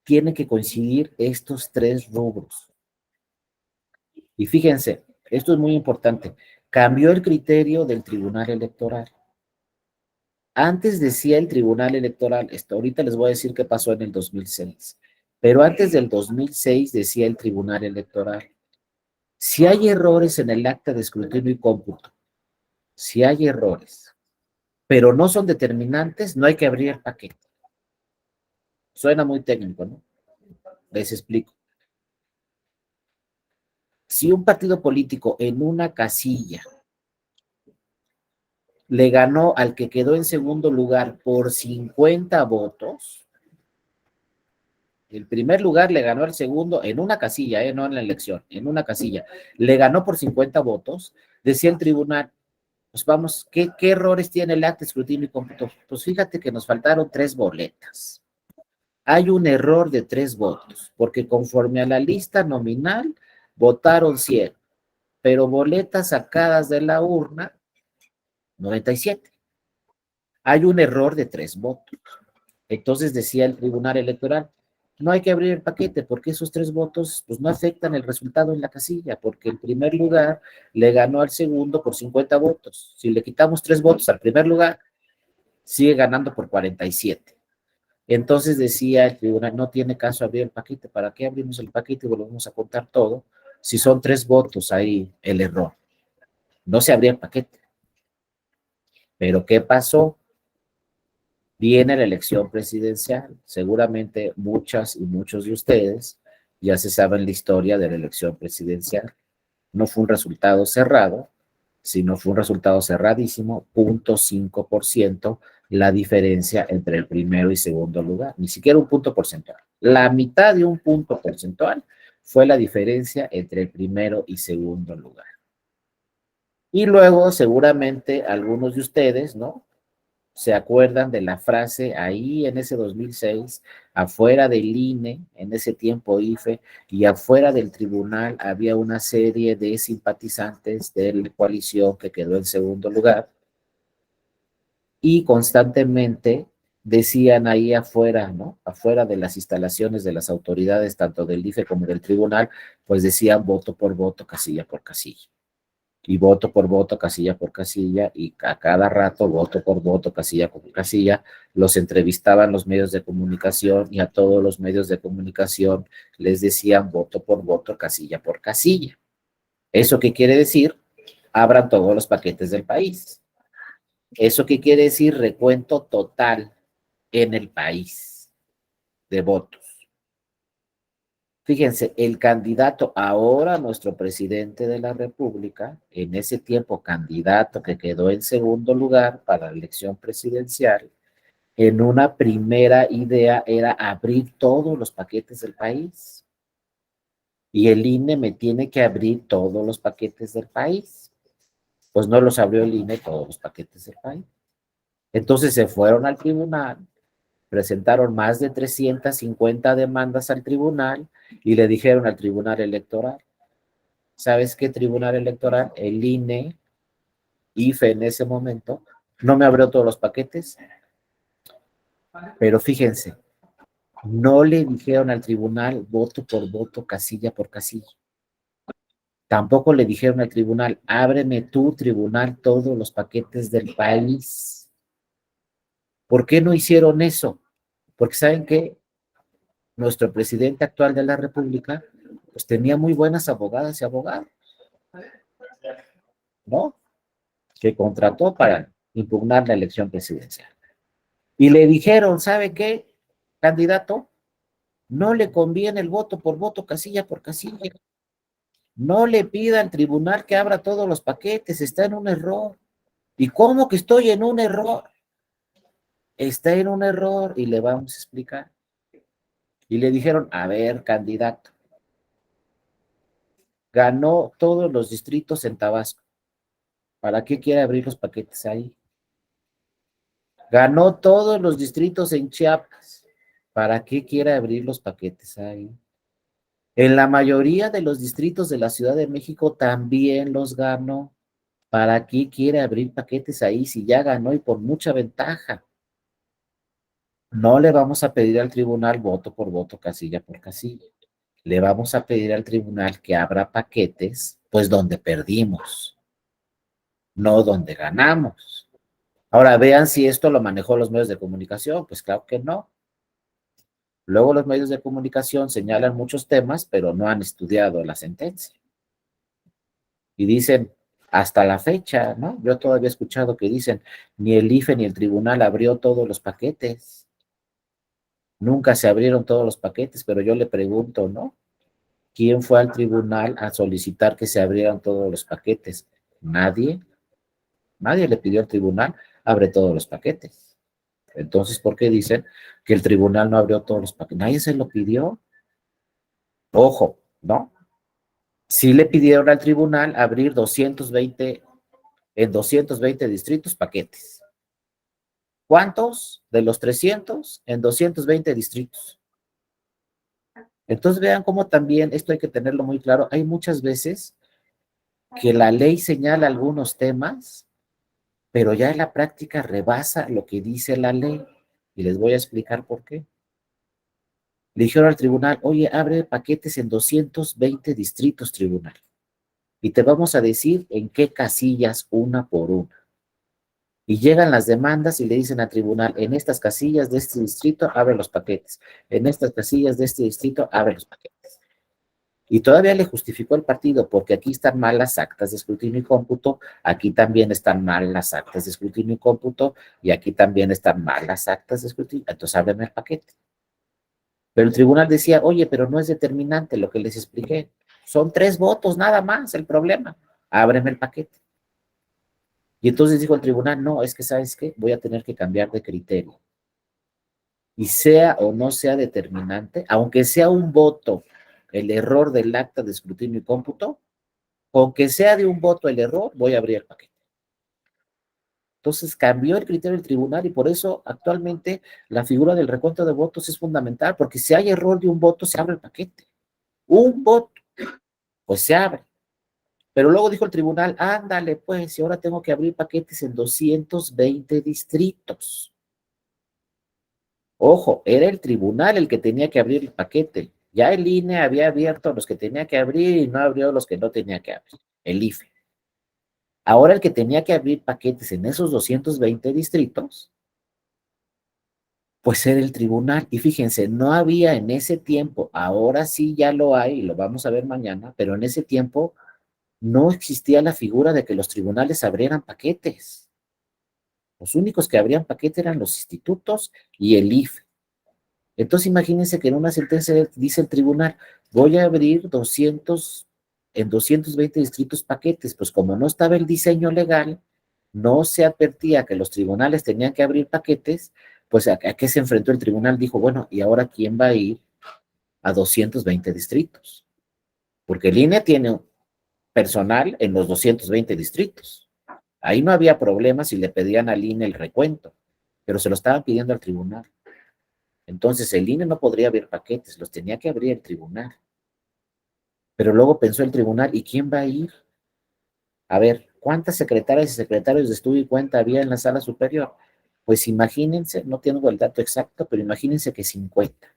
tienen que coincidir estos 3 rubros. Y fíjense, esto es muy importante, cambió el criterio del Tribunal Electoral. Antes decía el Tribunal Electoral, ahorita les voy a decir qué pasó en el 2006, pero antes del 2006 decía el Tribunal Electoral, si hay errores en el acta de escrutinio y cómputo, si hay errores, pero no son determinantes, no hay que abrir el paquete. Suena muy técnico, ¿no? Les explico. Si un partido político en una casilla le ganó al que quedó en segundo lugar por 50 votos, el primer lugar le ganó al segundo en una casilla, no en la elección, en una casilla, le ganó por 50 votos, decía el tribunal, pues vamos, ¿qué errores tiene el acta de escrutinio y cómputo? Pues fíjate que nos faltaron 3 boletas. Hay un error de 3 votos, porque conforme a la lista nominal, votaron 100, pero boletas sacadas de la urna, 97. Hay un error de 3 votos. Entonces decía el Tribunal Electoral, no hay que abrir el paquete porque esos 3 votos pues no afectan el resultado en la casilla, porque el primer lugar le ganó al segundo por 50 votos. Si le quitamos 3 votos al primer lugar, sigue ganando por 47. Entonces decía el tribunal, no tiene caso abrir el paquete, ¿para qué abrimos el paquete y volvemos a contar todo? Si son 3 votos ahí el error. No se abría el paquete. Pero ¿qué pasó? Viene la elección presidencial. Seguramente muchas y muchos de ustedes ya se saben la historia de la elección presidencial. No fue un resultado cerrado, sino fue un resultado cerradísimo, 0.5% la diferencia entre el primero y segundo lugar. Ni siquiera un punto porcentual. La mitad de un punto porcentual fue la diferencia entre el primero y segundo lugar. Y luego, seguramente, algunos de ustedes, ¿no? Se acuerdan de la frase ahí en ese 2006, afuera del INE, en ese tiempo IFE, y afuera del tribunal había una serie de simpatizantes de la coalición que quedó en segundo lugar, y constantemente decían ahí afuera, ¿no? Afuera de las instalaciones de las autoridades, tanto del IFE como del tribunal, pues decían voto por voto, casilla por casilla. Y voto por voto, casilla por casilla, y a cada rato, voto por voto, casilla por casilla, los entrevistaban los medios de comunicación y a todos los medios de comunicación les decían voto por voto, casilla por casilla. ¿Eso qué quiere decir? abran todos los paquetes del país. ¿Eso qué quiere decir? Recuento total en el país de votos. Fíjense, el candidato ahora, nuestro presidente de la República, en ese tiempo candidato que quedó en segundo lugar para la elección presidencial, en una primera idea era abrir todos los paquetes del país. Y el INE me tiene que abrir todos los paquetes del país. Pues no los abrió el INE todos los paquetes del país. Entonces se fueron al tribunal, presentaron más de 350 demandas al tribunal y le dijeron al tribunal electoral, ¿sabes qué tribunal electoral? El INE, IFE en ese momento, no me abrió todos los paquetes, pero fíjense, no le dijeron al tribunal voto por voto, casilla por casilla. Tampoco le dijeron al tribunal, ábreme tú, tribunal, todos los paquetes del país. ¿Por qué no hicieron eso? Porque saben que nuestro presidente actual de la República, pues tenía muy buenas abogadas y abogados, ¿no? Que contrató para impugnar la elección presidencial. Y le dijeron, ¿sabe qué, candidato? No le conviene el voto por voto, casilla por casilla. No le pida al tribunal que abra todos los paquetes, está en un error. ¿Y cómo que estoy en un error? Está en un error y le vamos a explicar. Y le dijeron, a ver, candidato, ganó todos los distritos en Tabasco. ¿Para qué quiere abrir los paquetes ahí? Ganó todos los distritos en Chiapas. ¿Para qué quiere abrir los paquetes ahí? En la mayoría de los distritos de la Ciudad de México también los ganó. ¿Para qué quiere abrir paquetes ahí si ya ganó y por mucha ventaja? No le vamos a pedir al tribunal voto por voto, casilla por casilla. Le vamos a pedir al tribunal que abra paquetes, pues donde perdimos, no donde ganamos. Ahora vean si esto lo manejó los medios de comunicación, pues claro que no. Luego los medios de comunicación señalan muchos temas, pero no han estudiado la sentencia. Y dicen, hasta la fecha, ¿no? Yo todavía he escuchado que dicen, ni el IFE ni el tribunal abrió todos los paquetes. Nunca se abrieron todos los paquetes, pero yo le pregunto, ¿no? ¿Quién fue al tribunal a solicitar que se abrieran todos los paquetes? Nadie. Nadie le pidió al tribunal, abre todos los paquetes. Entonces, ¿por qué dicen que el tribunal no abrió todos los paquetes? Nadie se lo pidió. Ojo, ¿no? Sí le pidieron al tribunal abrir 220, en 220 distritos paquetes. ¿Cuántos? De los 300 en 220 distritos. Entonces vean cómo también, esto hay que tenerlo muy claro, hay muchas veces que la ley señala algunos temas, pero ya en la práctica rebasa lo que dice la ley. Y les voy a explicar por qué. Le dijeron al tribunal, oye, abre paquetes en 220 distritos, tribunal. Y te vamos a decir en qué casillas una por una. Y llegan las demandas y le dicen al tribunal, en estas casillas de este distrito, abre los paquetes. En estas casillas de este distrito, abre los paquetes. Y todavía le justificó el partido, porque aquí están mal las actas de escrutinio y cómputo, aquí también están mal las actas de escrutinio y cómputo, y aquí también están mal las actas de escrutinio. Entonces ábreme el paquete. Pero el tribunal decía, oye, pero no es determinante lo que les expliqué. Son 3 votos nada más el problema. Ábreme el paquete. Y entonces dijo el tribunal, no, es que ¿sabes qué? Voy a tener que cambiar de criterio. Y sea o no sea determinante, aunque sea un voto el error del acta de escrutinio y cómputo, con que sea de un voto el error, voy a abrir el paquete. Entonces cambió el criterio del tribunal y por eso actualmente la figura del recuento de votos es fundamental, porque si hay error de un voto, se abre el paquete. Un voto, pues se abre. Pero luego dijo el tribunal, ándale pues, y ahora tengo que abrir paquetes en 220 distritos. Ojo, era el tribunal el que tenía que abrir el paquete. Ya el INE había abierto los que tenía que abrir y no abrió los que no tenía que abrir, el IFE. Ahora el que tenía que abrir paquetes en esos 220 distritos, pues era el tribunal. Y fíjense, no había en ese tiempo, ahora sí ya lo hay, y lo vamos a ver mañana, pero en ese tiempo no existía la figura de que los tribunales abrieran paquetes. Los únicos que abrían paquete eran los institutos y el IFE. Entonces imagínense que en una sentencia dice el tribunal, voy a abrir en 220 distritos paquetes, pues como no estaba el diseño legal, no se advertía que los tribunales tenían que abrir paquetes, pues ¿a qué se enfrentó el tribunal? Dijo, bueno, ¿y ahora quién va a ir a 220 distritos? Porque el INE tiene personal en los 220 distritos. Ahí no había problema si le pedían al INE el recuento, pero se lo estaban pidiendo al tribunal. Entonces el INE no podría abrir paquetes, los tenía que abrir el tribunal. Pero luego pensó el tribunal, ¿y quién va a ir? A ver, ¿cuántas secretarias y secretarios de estudio y cuenta había en la sala superior? Pues imagínense, no tengo el dato exacto, pero imagínense que 50.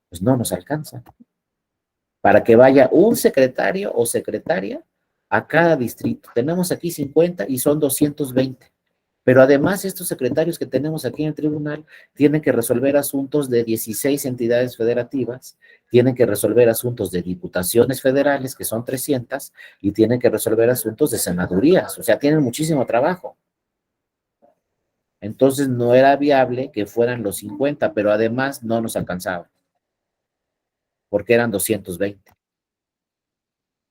Pues no nos alcanza. Para que vaya un secretario o secretaria a cada distrito. Tenemos aquí 50 y son 220. Pero además estos secretarios que tenemos aquí en el tribunal tienen que resolver asuntos de 16 entidades federativas, tienen que resolver asuntos de diputaciones federales, que son 300, y tienen que resolver asuntos de senadurías, o sea, tienen muchísimo trabajo. Entonces no era viable que fueran los 50, pero además no nos alcanzaba, porque eran 220.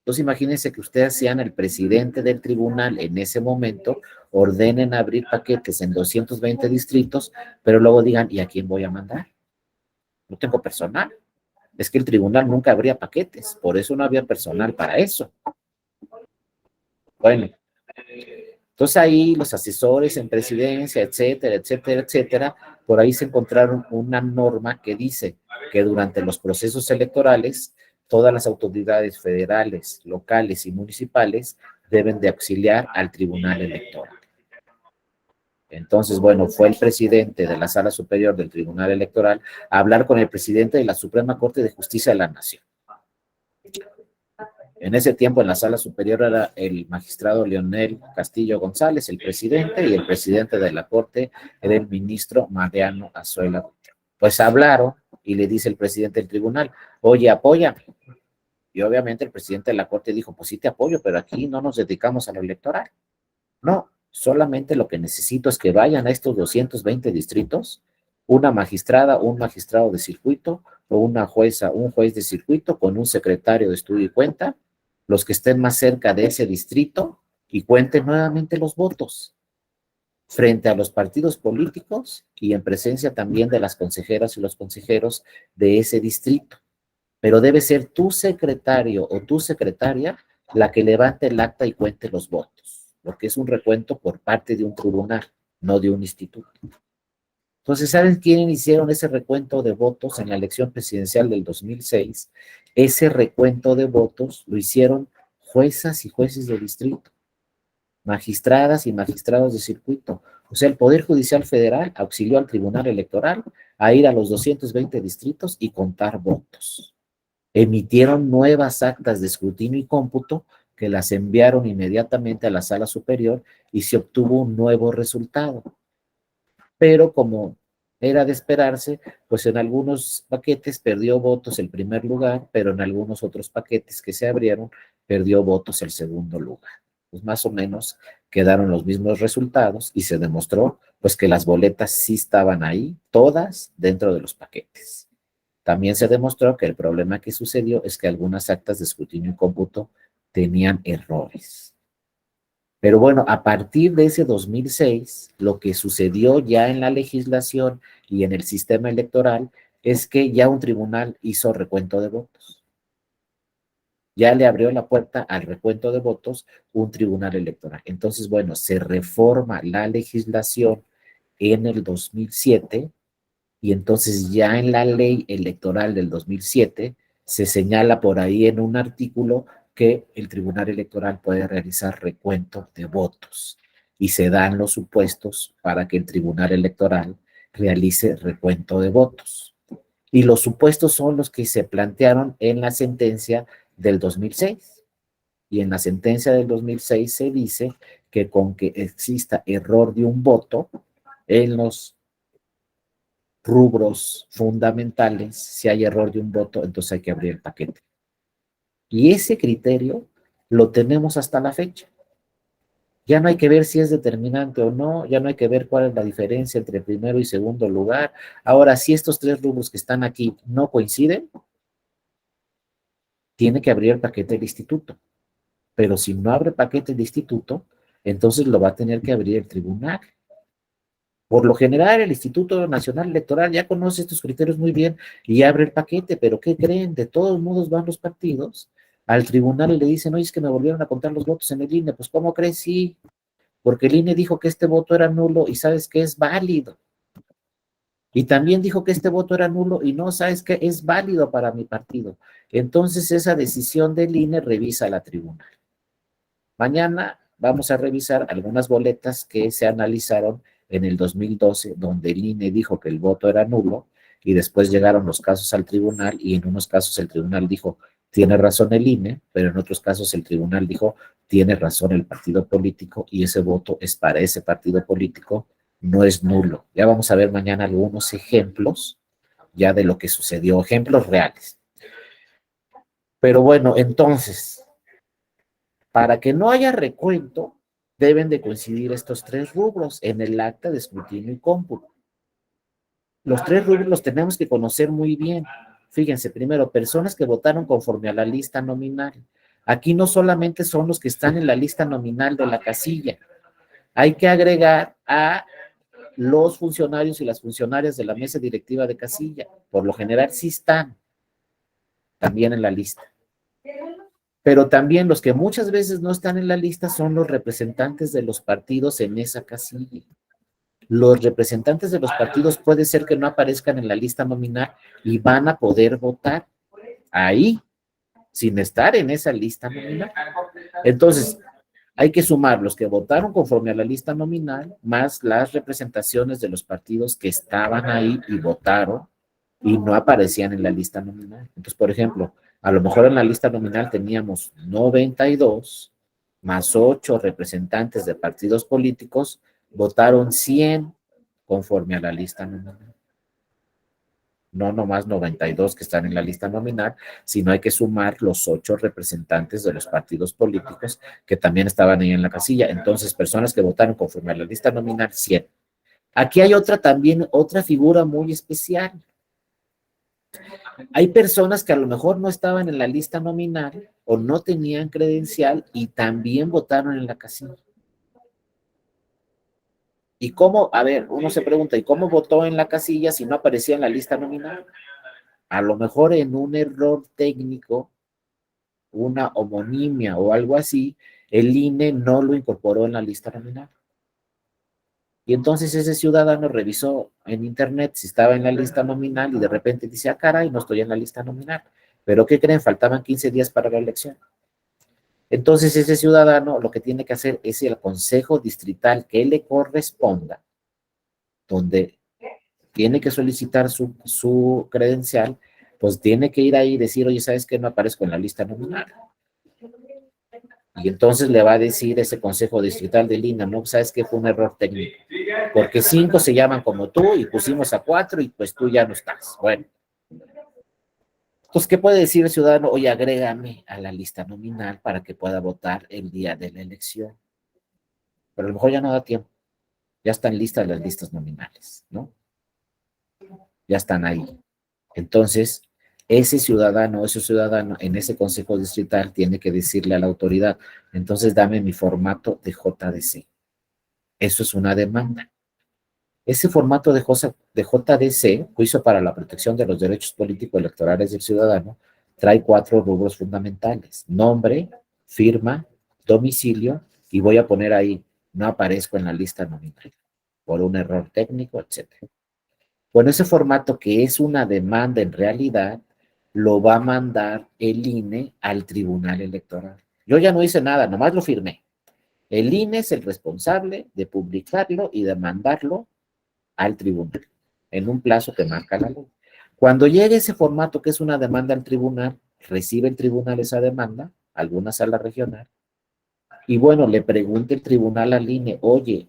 Entonces imagínense que ustedes sean el presidente del tribunal en ese momento, ordenen abrir paquetes en 220 distritos, pero luego digan, ¿y a quién voy a mandar? No tengo personal. Es que el tribunal nunca abría paquetes, por eso no había personal para eso. Bueno, entonces ahí los asesores en presidencia, etcétera, etcétera, etcétera, por ahí se encontraron una norma que dice que durante los procesos electorales todas las autoridades federales, locales y municipales deben de auxiliar al tribunal electoral. Entonces, bueno, fue el presidente de la Sala Superior del Tribunal Electoral a hablar con el presidente de la Suprema Corte de Justicia de la Nación. En ese tiempo en la Sala Superior era el magistrado Leonel Castillo González, el presidente, y el presidente de la Corte era el ministro Mariano Azuela. Pues hablaron y le dice el presidente del tribunal, oye, apóyame. Y obviamente el presidente de la Corte dijo, pues sí te apoyo, pero aquí no nos dedicamos a lo electoral. No, solamente lo que necesito es que vayan a estos 220 distritos, una magistrada, un magistrado de circuito, o una jueza, un juez de circuito con un secretario de estudio y cuenta, los que estén más cerca de ese distrito y cuenten nuevamente los votos frente a los partidos políticos y en presencia también de las consejeras y los consejeros de ese distrito. Pero debe ser tu secretario o tu secretaria la que levante el acta y cuente los votos, porque es un recuento por parte de un tribunal, no de un instituto. Entonces, ¿saben quién hicieron ese recuento de votos en la elección presidencial del 2006? Ese recuento de votos lo hicieron juezas y jueces de distrito, magistradas y magistrados de circuito. O sea, el Poder Judicial Federal auxilió al Tribunal Electoral a ir a los 220 distritos y contar votos. Emitieron nuevas actas de escrutinio y cómputo que las enviaron inmediatamente a la Sala Superior y se obtuvo un nuevo resultado. Pero como era de esperarse, pues en algunos paquetes perdió votos el primer lugar, pero en algunos otros paquetes que se abrieron, perdió votos el segundo lugar. Pues más o menos quedaron los mismos resultados y se demostró pues que las boletas sí estaban ahí, todas dentro de los paquetes. También se demostró que el problema que sucedió es que algunas actas de escrutinio y cómputo tenían errores. Pero bueno, a partir de ese 2006, lo que sucedió ya en la legislación y en el sistema electoral es que ya un tribunal hizo recuento de votos. Ya le abrió la puerta al recuento de votos un tribunal electoral. Entonces, bueno, se reforma la legislación en el 2007 y entonces ya en la ley electoral del 2007 se señala por ahí en un artículo que el Tribunal Electoral puede realizar recuento de votos y se dan los supuestos para que el Tribunal Electoral realice recuento de votos. Y los supuestos son los que se plantearon en la sentencia del 2006. Y en la sentencia del 2006 se dice que con que exista error de un voto en los rubros fundamentales, si hay error de un voto, entonces hay que abrir el paquete. Y ese criterio lo tenemos hasta la fecha. Ya no hay que ver si es determinante o no, ya no hay que ver cuál es la diferencia entre primero y segundo lugar. Ahora, si estos tres rubros que están aquí no coinciden, tiene que abrir el paquete del instituto. Pero si no abre paquete el instituto, entonces lo va a tener que abrir el tribunal. Por lo general, el Instituto Nacional Electoral ya conoce estos criterios muy bien y abre el paquete, pero ¿qué creen? De todos modos van los partidos al tribunal y le dicen, oye, es que me volvieron a contar los votos en el INE. Pues, ¿cómo crees? Sí, porque el INE dijo que este voto era nulo y sabes que es válido. Y también dijo que este voto era nulo y no, sabes que es válido para mi partido. Entonces, esa decisión del INE revisa la tribunal. Mañana vamos a revisar algunas boletas que se analizaron en el 2012, donde el INE dijo que el voto era nulo, y después llegaron los casos al tribunal, y en unos casos el tribunal dijo, tiene razón el INE, pero en otros casos el tribunal dijo, tiene razón el partido político, y ese voto es para ese partido político, no es nulo. Ya vamos a ver mañana algunos ejemplos ya de lo que sucedió, ejemplos reales. Pero bueno, entonces, para que no haya recuento, deben de coincidir estos tres rubros en el acta de escrutinio y cómputo. Los tres rubros los tenemos que conocer muy bien. Fíjense, primero, personas que votaron conforme a la lista nominal. Aquí no solamente son los que están en la lista nominal de la casilla, hay que agregar a los funcionarios y las funcionarias de la mesa directiva de casilla. Por lo general sí están también en la lista. Pero también los que muchas veces no están en la lista son los representantes de los partidos en esa casilla. Los representantes de los partidos puede ser que no aparezcan en la lista nominal y van a poder votar ahí, sin estar en esa lista nominal. Entonces, hay que sumar los que votaron conforme a la lista nominal, más las representaciones de los partidos que estaban ahí y votaron y no aparecían en la lista nominal. Entonces, por ejemplo, a lo mejor en la lista nominal teníamos 92 más 8 representantes de partidos políticos, votaron 100 conforme a la lista nominal. No nomás 92 que están en la lista nominal, sino hay que sumar los 8 representantes de los partidos políticos que también estaban ahí en la casilla. Entonces, personas que votaron conforme a la lista nominal, 100. Aquí hay otra figura muy especial. Hay personas que a lo mejor no estaban en la lista nominal o no tenían credencial y también votaron en la casilla. ¿Y cómo? A ver, uno se pregunta, ¿y cómo votó en la casilla si no aparecía en la lista nominal? A lo mejor en un error técnico, una homonimia o algo así, el INE no lo incorporó en la lista nominal. Y entonces ese ciudadano revisó en internet si estaba en la lista nominal y de repente dice, ah, caray, no estoy en la lista nominal. ¿Pero qué creen? Faltaban 15 días para la elección. Entonces ese ciudadano lo que tiene que hacer es el consejo distrital que le corresponda, donde tiene que solicitar su credencial, pues tiene que ir ahí y decir, oye, ¿sabes qué? No aparezco en la lista nominal. Y entonces le va a decir ese consejo distrital de INE, no, ¿sabes qué? Fue un error técnico. Porque 5 se llaman como tú y pusimos a 4 y pues tú ya no estás. Bueno. Entonces, ¿qué puede decir el ciudadano? Oye, agrégame a la lista nominal para que pueda votar el día de la elección. Pero a lo mejor ya no da tiempo. Ya están listas las listas nominales, ¿no? Ya están ahí. Entonces, ese ciudadano en ese consejo distrital tiene que decirle a la autoridad, entonces dame mi formato de JDC. Eso es una demanda. Ese formato de JDC, Juicio para la Protección de los Derechos Políticos Electorales del Ciudadano, trae 4 rubros fundamentales: nombre, firma, domicilio, y voy a poner ahí, no aparezco en la lista nominal por un error técnico, etc. Bueno, ese formato, que es una demanda en realidad, lo va a mandar el INE al Tribunal Electoral. Yo ya no hice nada, nomás lo firmé. El INE es el responsable de publicarlo y de mandarlo al tribunal en un plazo que marca la ley. Cuando llegue ese formato, que es una demanda al tribunal, recibe el tribunal esa demanda, alguna sala regional, y bueno, le pregunta el tribunal al INE, oye,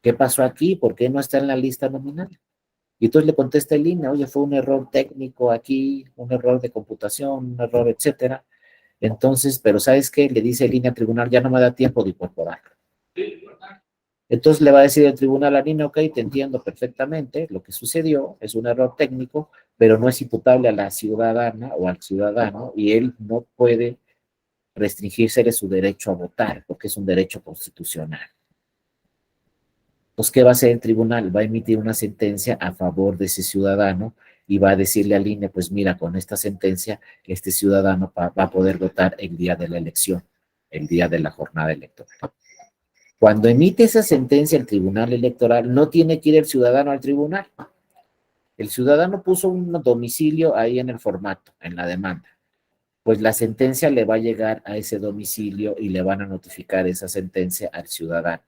¿qué pasó aquí? ¿Por qué no está en la lista nominal? Y entonces le contesta el INE, oye, fue un error técnico aquí, un error de computación, un error, etcétera. Entonces, pero ¿sabes qué? Le dice el INE al tribunal, ya no me da tiempo de incorporarlo. Entonces le va a decir el tribunal al INE, ok, te entiendo perfectamente, lo que sucedió es un error técnico, pero no es imputable a la ciudadana o al ciudadano, y él no puede restringirse de su derecho a votar, porque es un derecho constitucional. Entonces, ¿qué va a hacer el tribunal? Va a emitir una sentencia a favor de ese ciudadano y va a decirle al INE, pues mira, con esta sentencia, este ciudadano va a poder votar el día de la elección, el día de la jornada electoral. Cuando emite esa sentencia el tribunal electoral, no tiene que ir el ciudadano al tribunal. El ciudadano puso un domicilio ahí en el formato, en la demanda. Pues la sentencia le va a llegar a ese domicilio y le van a notificar esa sentencia al ciudadano.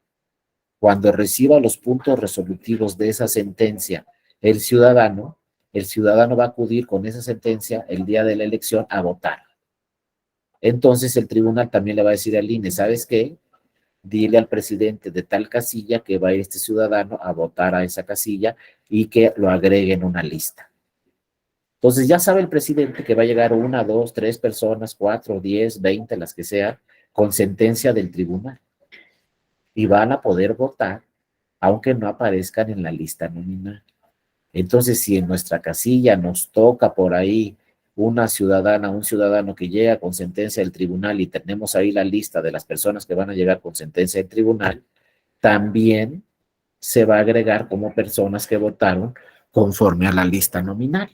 Cuando reciba los puntos resolutivos de esa sentencia, el ciudadano va a acudir con esa sentencia el día de la elección a votar. Entonces el tribunal también le va a decir al INE, ¿sabes qué? Dile al presidente de tal casilla que va a ir este ciudadano a votar a esa casilla y que lo agregue en una lista. Entonces ya sabe el presidente que va a llegar 1, 2, 3 personas, 4, 10, 20, las que sean, con sentencia del tribunal. Y van a poder votar, aunque no aparezcan en la lista nominal. Entonces, si en nuestra casilla nos toca por ahí una ciudadana, un ciudadano que llega con sentencia del tribunal y tenemos ahí la lista de las personas que van a llegar con sentencia del tribunal, también se va a agregar como personas que votaron conforme a la lista nominal.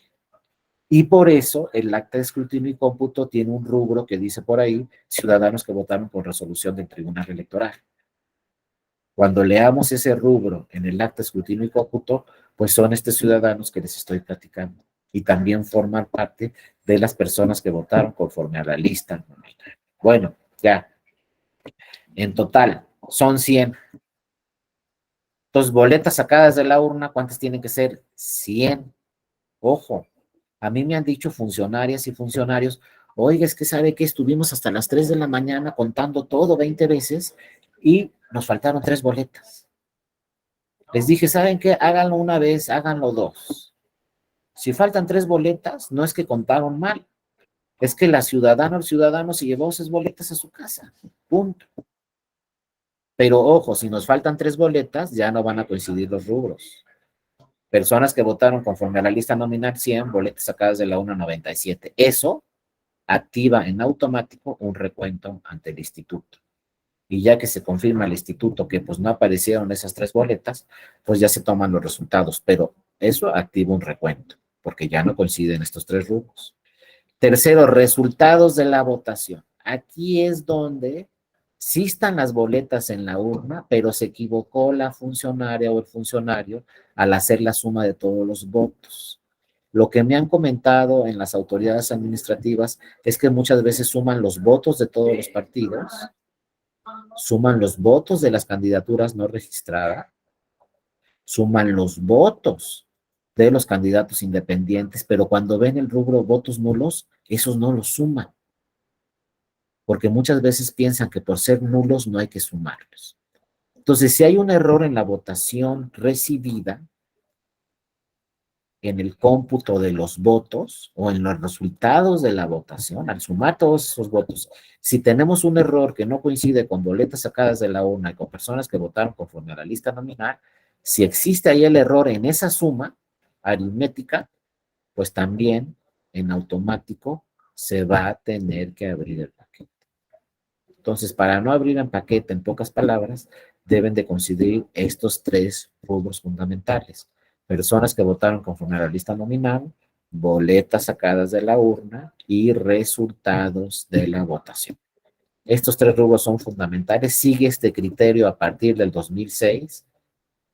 Y por eso el acta de escrutinio y cómputo tiene un rubro que dice por ahí, ciudadanos que votaron por resolución del Tribunal Electoral. Cuando leamos ese rubro en el acta de escrutinio y cómputo, pues son estos ciudadanos que les estoy platicando. Y también forman parte de las personas que votaron conforme a la lista. Bueno, ya. En total, son 100. Entonces, boletas sacadas de la urna, ¿cuántas tienen que ser? 100. Ojo, a mí me han dicho funcionarias y funcionarios, oiga, es que sabe que estuvimos hasta las 3 de la mañana contando todo 20 veces y nos faltaron 3 boletas. Les dije, ¿saben qué? Háganlo una vez, háganlo 2. Si faltan 3 boletas, no es que contaron mal, es que la ciudadana o el ciudadano se llevó esas boletas a su casa. Punto. Pero ojo, si nos faltan 3 boletas, ya no van a coincidir los rubros. Personas que votaron conforme a la lista nominal, 100, boletas sacadas de la 197. Eso activa en automático un recuento ante el instituto. Y ya que se confirma al instituto que pues no aparecieron esas 3 boletas, pues ya se toman los resultados, pero eso activa un recuento, porque ya no coinciden estos 3 rubros. Tercero, resultados de la votación. Aquí es donde sí están las boletas en la urna, pero se equivocó la funcionaria o el funcionario al hacer la suma de todos los votos. Lo que me han comentado en las autoridades administrativas es que muchas veces suman los votos de todos los partidos, suman los votos de las candidaturas no registradas, suman los votos de los candidatos independientes, pero cuando ven el rubro votos nulos, esos no los suman, porque muchas veces piensan que por ser nulos no hay que sumarlos. Entonces, si hay un error en la votación recibida, en el cómputo de los votos o en los resultados de la votación, al sumar todos esos votos, si tenemos un error que no coincide con boletas sacadas de la urna y con personas que votaron conforme a la lista nominal, si existe ahí el error en esa suma aritmética, pues también en automático se va a tener que abrir el paquete. Entonces, para no abrir en paquete, en pocas palabras, deben de considerar estos 3 rubros fundamentales. Personas que votaron conforme a la lista nominal, boletas sacadas de la urna y resultados de la votación. Estos 3 rubros son fundamentales. Sigue este criterio a partir del 2006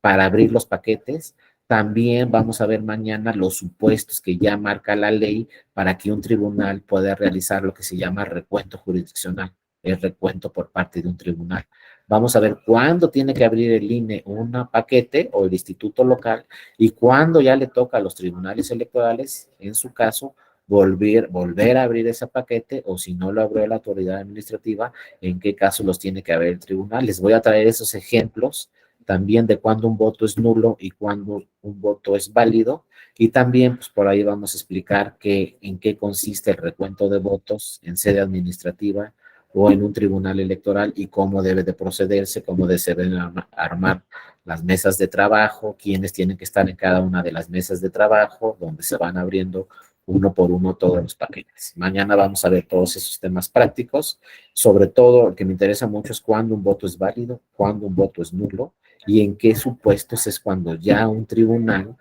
para abrir los paquetes. También vamos a ver mañana los supuestos que ya marca la ley para que un tribunal pueda realizar lo que se llama recuento jurisdiccional, el recuento por parte de un tribunal. Vamos a ver cuándo tiene que abrir el INE un paquete o el instituto local y cuándo ya le toca a los tribunales electorales, en su caso, volver a abrir ese paquete, o si no lo abrió la autoridad administrativa, en qué caso los tiene que abrir el tribunal. Les voy a traer esos ejemplos también de cuándo un voto es nulo y cuándo un voto es válido, y también pues por ahí vamos a explicar en qué consiste el recuento de votos en sede administrativa o en un tribunal electoral y cómo debe de procederse, cómo se deben armar las mesas de trabajo, quiénes tienen que estar en cada una de las mesas de trabajo, donde se van abriendo uno por uno todos los paquetes. Mañana vamos a ver todos esos temas prácticos. Sobre todo, lo que me interesa mucho es cuándo un voto es válido, cuándo un voto es nulo y en qué supuestos es cuando ya un tribunal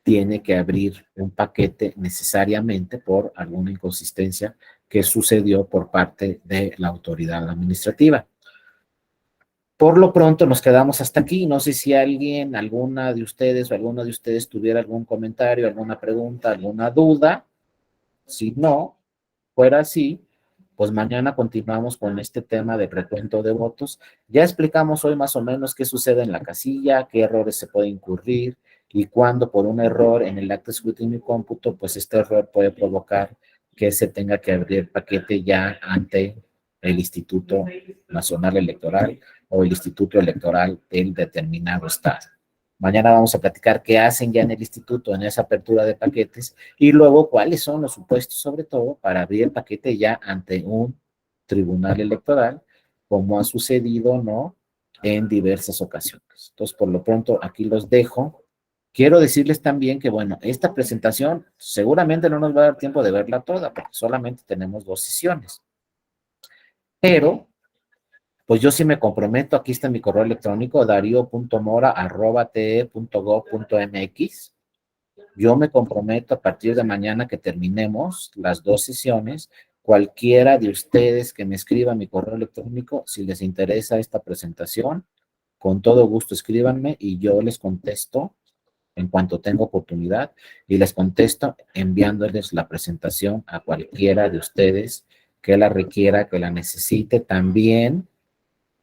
tiene que abrir un paquete necesariamente por alguna inconsistencia que sucedió por parte de la autoridad administrativa. Por lo pronto nos quedamos hasta aquí. No sé si alguien, alguna de ustedes o alguno de ustedes tuviera algún comentario, alguna pregunta, alguna duda. Si no fuera así, pues mañana continuamos con este tema de recuento de votos. Ya explicamos hoy más o menos qué sucede en la casilla, qué errores se puede incurrir y cuándo por un error en el acta de escrutinio y cómputo, pues este error puede provocar que se tenga que abrir el paquete ya ante el Instituto Nacional Electoral o el Instituto Electoral del determinado estado. Mañana vamos a platicar qué hacen ya en el instituto en esa apertura de paquetes y luego cuáles son los supuestos, sobre todo, para abrir el paquete ya ante un tribunal electoral, como ha sucedido, ¿no?, en diversas ocasiones. Entonces, por lo pronto, aquí los dejo. Quiero decirles también que, bueno, esta presentación seguramente no nos va a dar tiempo de verla toda, porque solamente tenemos 2 sesiones. Pero pues yo sí me comprometo, aquí está mi correo electrónico, dario.mora@te.gov.mx. Yo me comprometo a partir de mañana que terminemos las 2 sesiones, cualquiera de ustedes que me escriba a mi correo electrónico, si les interesa esta presentación, con todo gusto escríbanme y yo les contesto en cuanto tenga oportunidad y les contesto enviándoles la presentación a cualquiera de ustedes que la requiera, que la necesite. También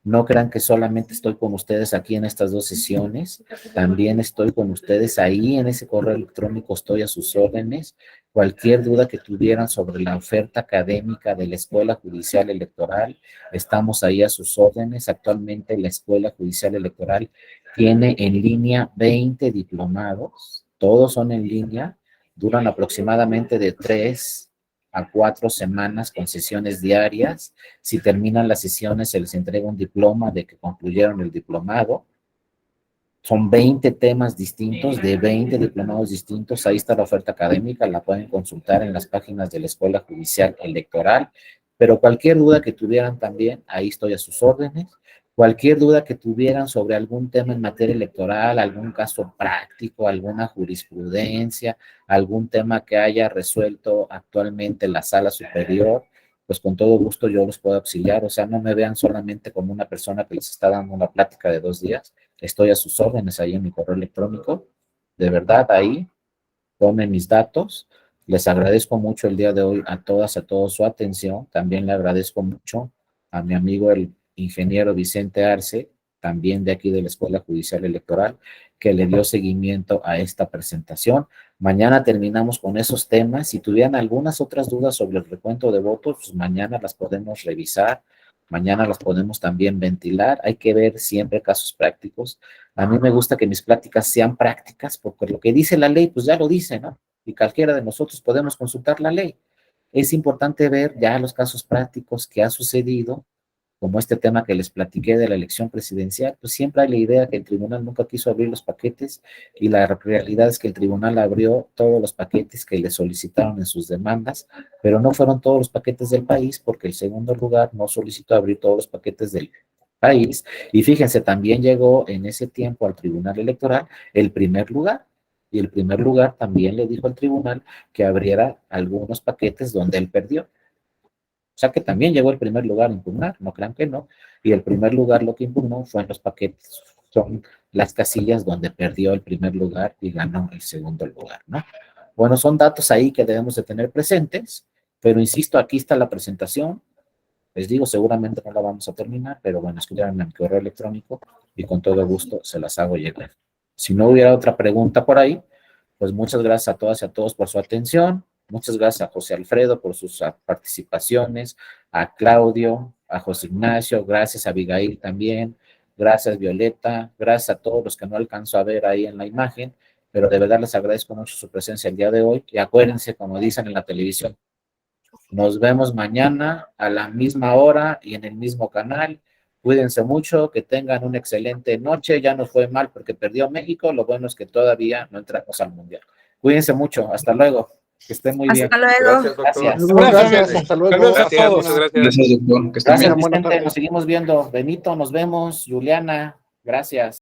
no crean que solamente estoy con ustedes aquí en estas 2 sesiones, también estoy con ustedes ahí en ese correo electrónico, estoy a sus órdenes. Cualquier duda que tuvieran sobre la oferta académica de la Escuela Judicial Electoral, estamos ahí a sus órdenes. Actualmente la Escuela Judicial Electoral tiene en línea 20 diplomados, todos son en línea, duran aproximadamente de 3 a 4 semanas con sesiones diarias. Si terminan las sesiones, se les entrega un diploma de que concluyeron el diplomado. Son 20 temas distintos, de 20 diplomados distintos. Ahí está la oferta académica, la pueden consultar en las páginas de la Escuela Judicial Electoral. Pero cualquier duda que tuvieran también, ahí estoy a sus órdenes. Cualquier duda que tuvieran sobre algún tema en materia electoral, algún caso práctico, alguna jurisprudencia, algún tema que haya resuelto actualmente la Sala Superior, pues con todo gusto yo los puedo auxiliar. O sea, no me vean solamente como una persona que les está dando una plática de 2 días. Estoy a sus órdenes ahí en mi correo electrónico. De verdad, ahí tomen mis datos. Les agradezco mucho el día de hoy a todas, a todos su atención. También le agradezco mucho a mi amigo el ingeniero Vicente Arce, también de aquí de la Escuela Judicial Electoral, que le dio seguimiento a esta presentación. Mañana terminamos con esos temas. Si tuvieran algunas otras dudas sobre el recuento de votos, pues mañana las podemos revisar, mañana las podemos también ventilar. Hay que ver siempre casos prácticos. A mí me gusta que mis pláticas sean prácticas, porque lo que dice la ley, pues ya lo dice, ¿no? Y cualquiera de nosotros podemos consultar la ley. Es importante ver ya los casos prácticos que ha sucedido, como este tema que les platiqué de la elección presidencial. Pues siempre hay la idea que el tribunal nunca quiso abrir los paquetes y la realidad es que el tribunal abrió todos los paquetes que le solicitaron en sus demandas, pero no fueron todos los paquetes del país porque el segundo lugar no solicitó abrir todos los paquetes del país. Y fíjense, también llegó en ese tiempo al tribunal electoral el primer lugar. Y el primer lugar también le dijo al tribunal que abriera algunos paquetes donde él perdió. O sea que también llegó el primer lugar a impugnar, no crean que no. Y el primer lugar lo que impugnó fue en los paquetes, son las casillas donde perdió el primer lugar y ganó el segundo lugar, ¿no? Bueno, son datos ahí que debemos de tener presentes, pero insisto, aquí está la presentación. Les digo, seguramente no la vamos a terminar, pero bueno, escríbanme en mi correo electrónico y con todo gusto se las hago llegar. Si no hubiera otra pregunta por ahí, pues muchas gracias a todas y a todos por su atención. Muchas gracias a José Alfredo por sus participaciones, a Claudio, a José Ignacio, gracias a Abigail también, Gracias, Violeta. Gracias a todos los que no alcanzo a ver ahí en la imagen, pero de verdad les agradezco mucho su presencia el día de hoy. Y acuérdense, como dicen en la televisión, nos vemos mañana a la misma hora y en el mismo canal. Cuídense mucho, que tengan una excelente noche. Ya nos fue mal porque perdió México. Lo bueno es que todavía no entramos al Mundial. Cuídense mucho. Hasta luego. Que estén muy bien. Hasta luego. Gracias, doctor. Gracias. Gracias, hasta luego. Saludos a Hasta todos. luego. Muchas gracias. Gracias, doctor. Que estén Gracias, bien. Buenas Vicente. tardes. Nos seguimos viendo. Benito, nos vemos. Juliana, gracias.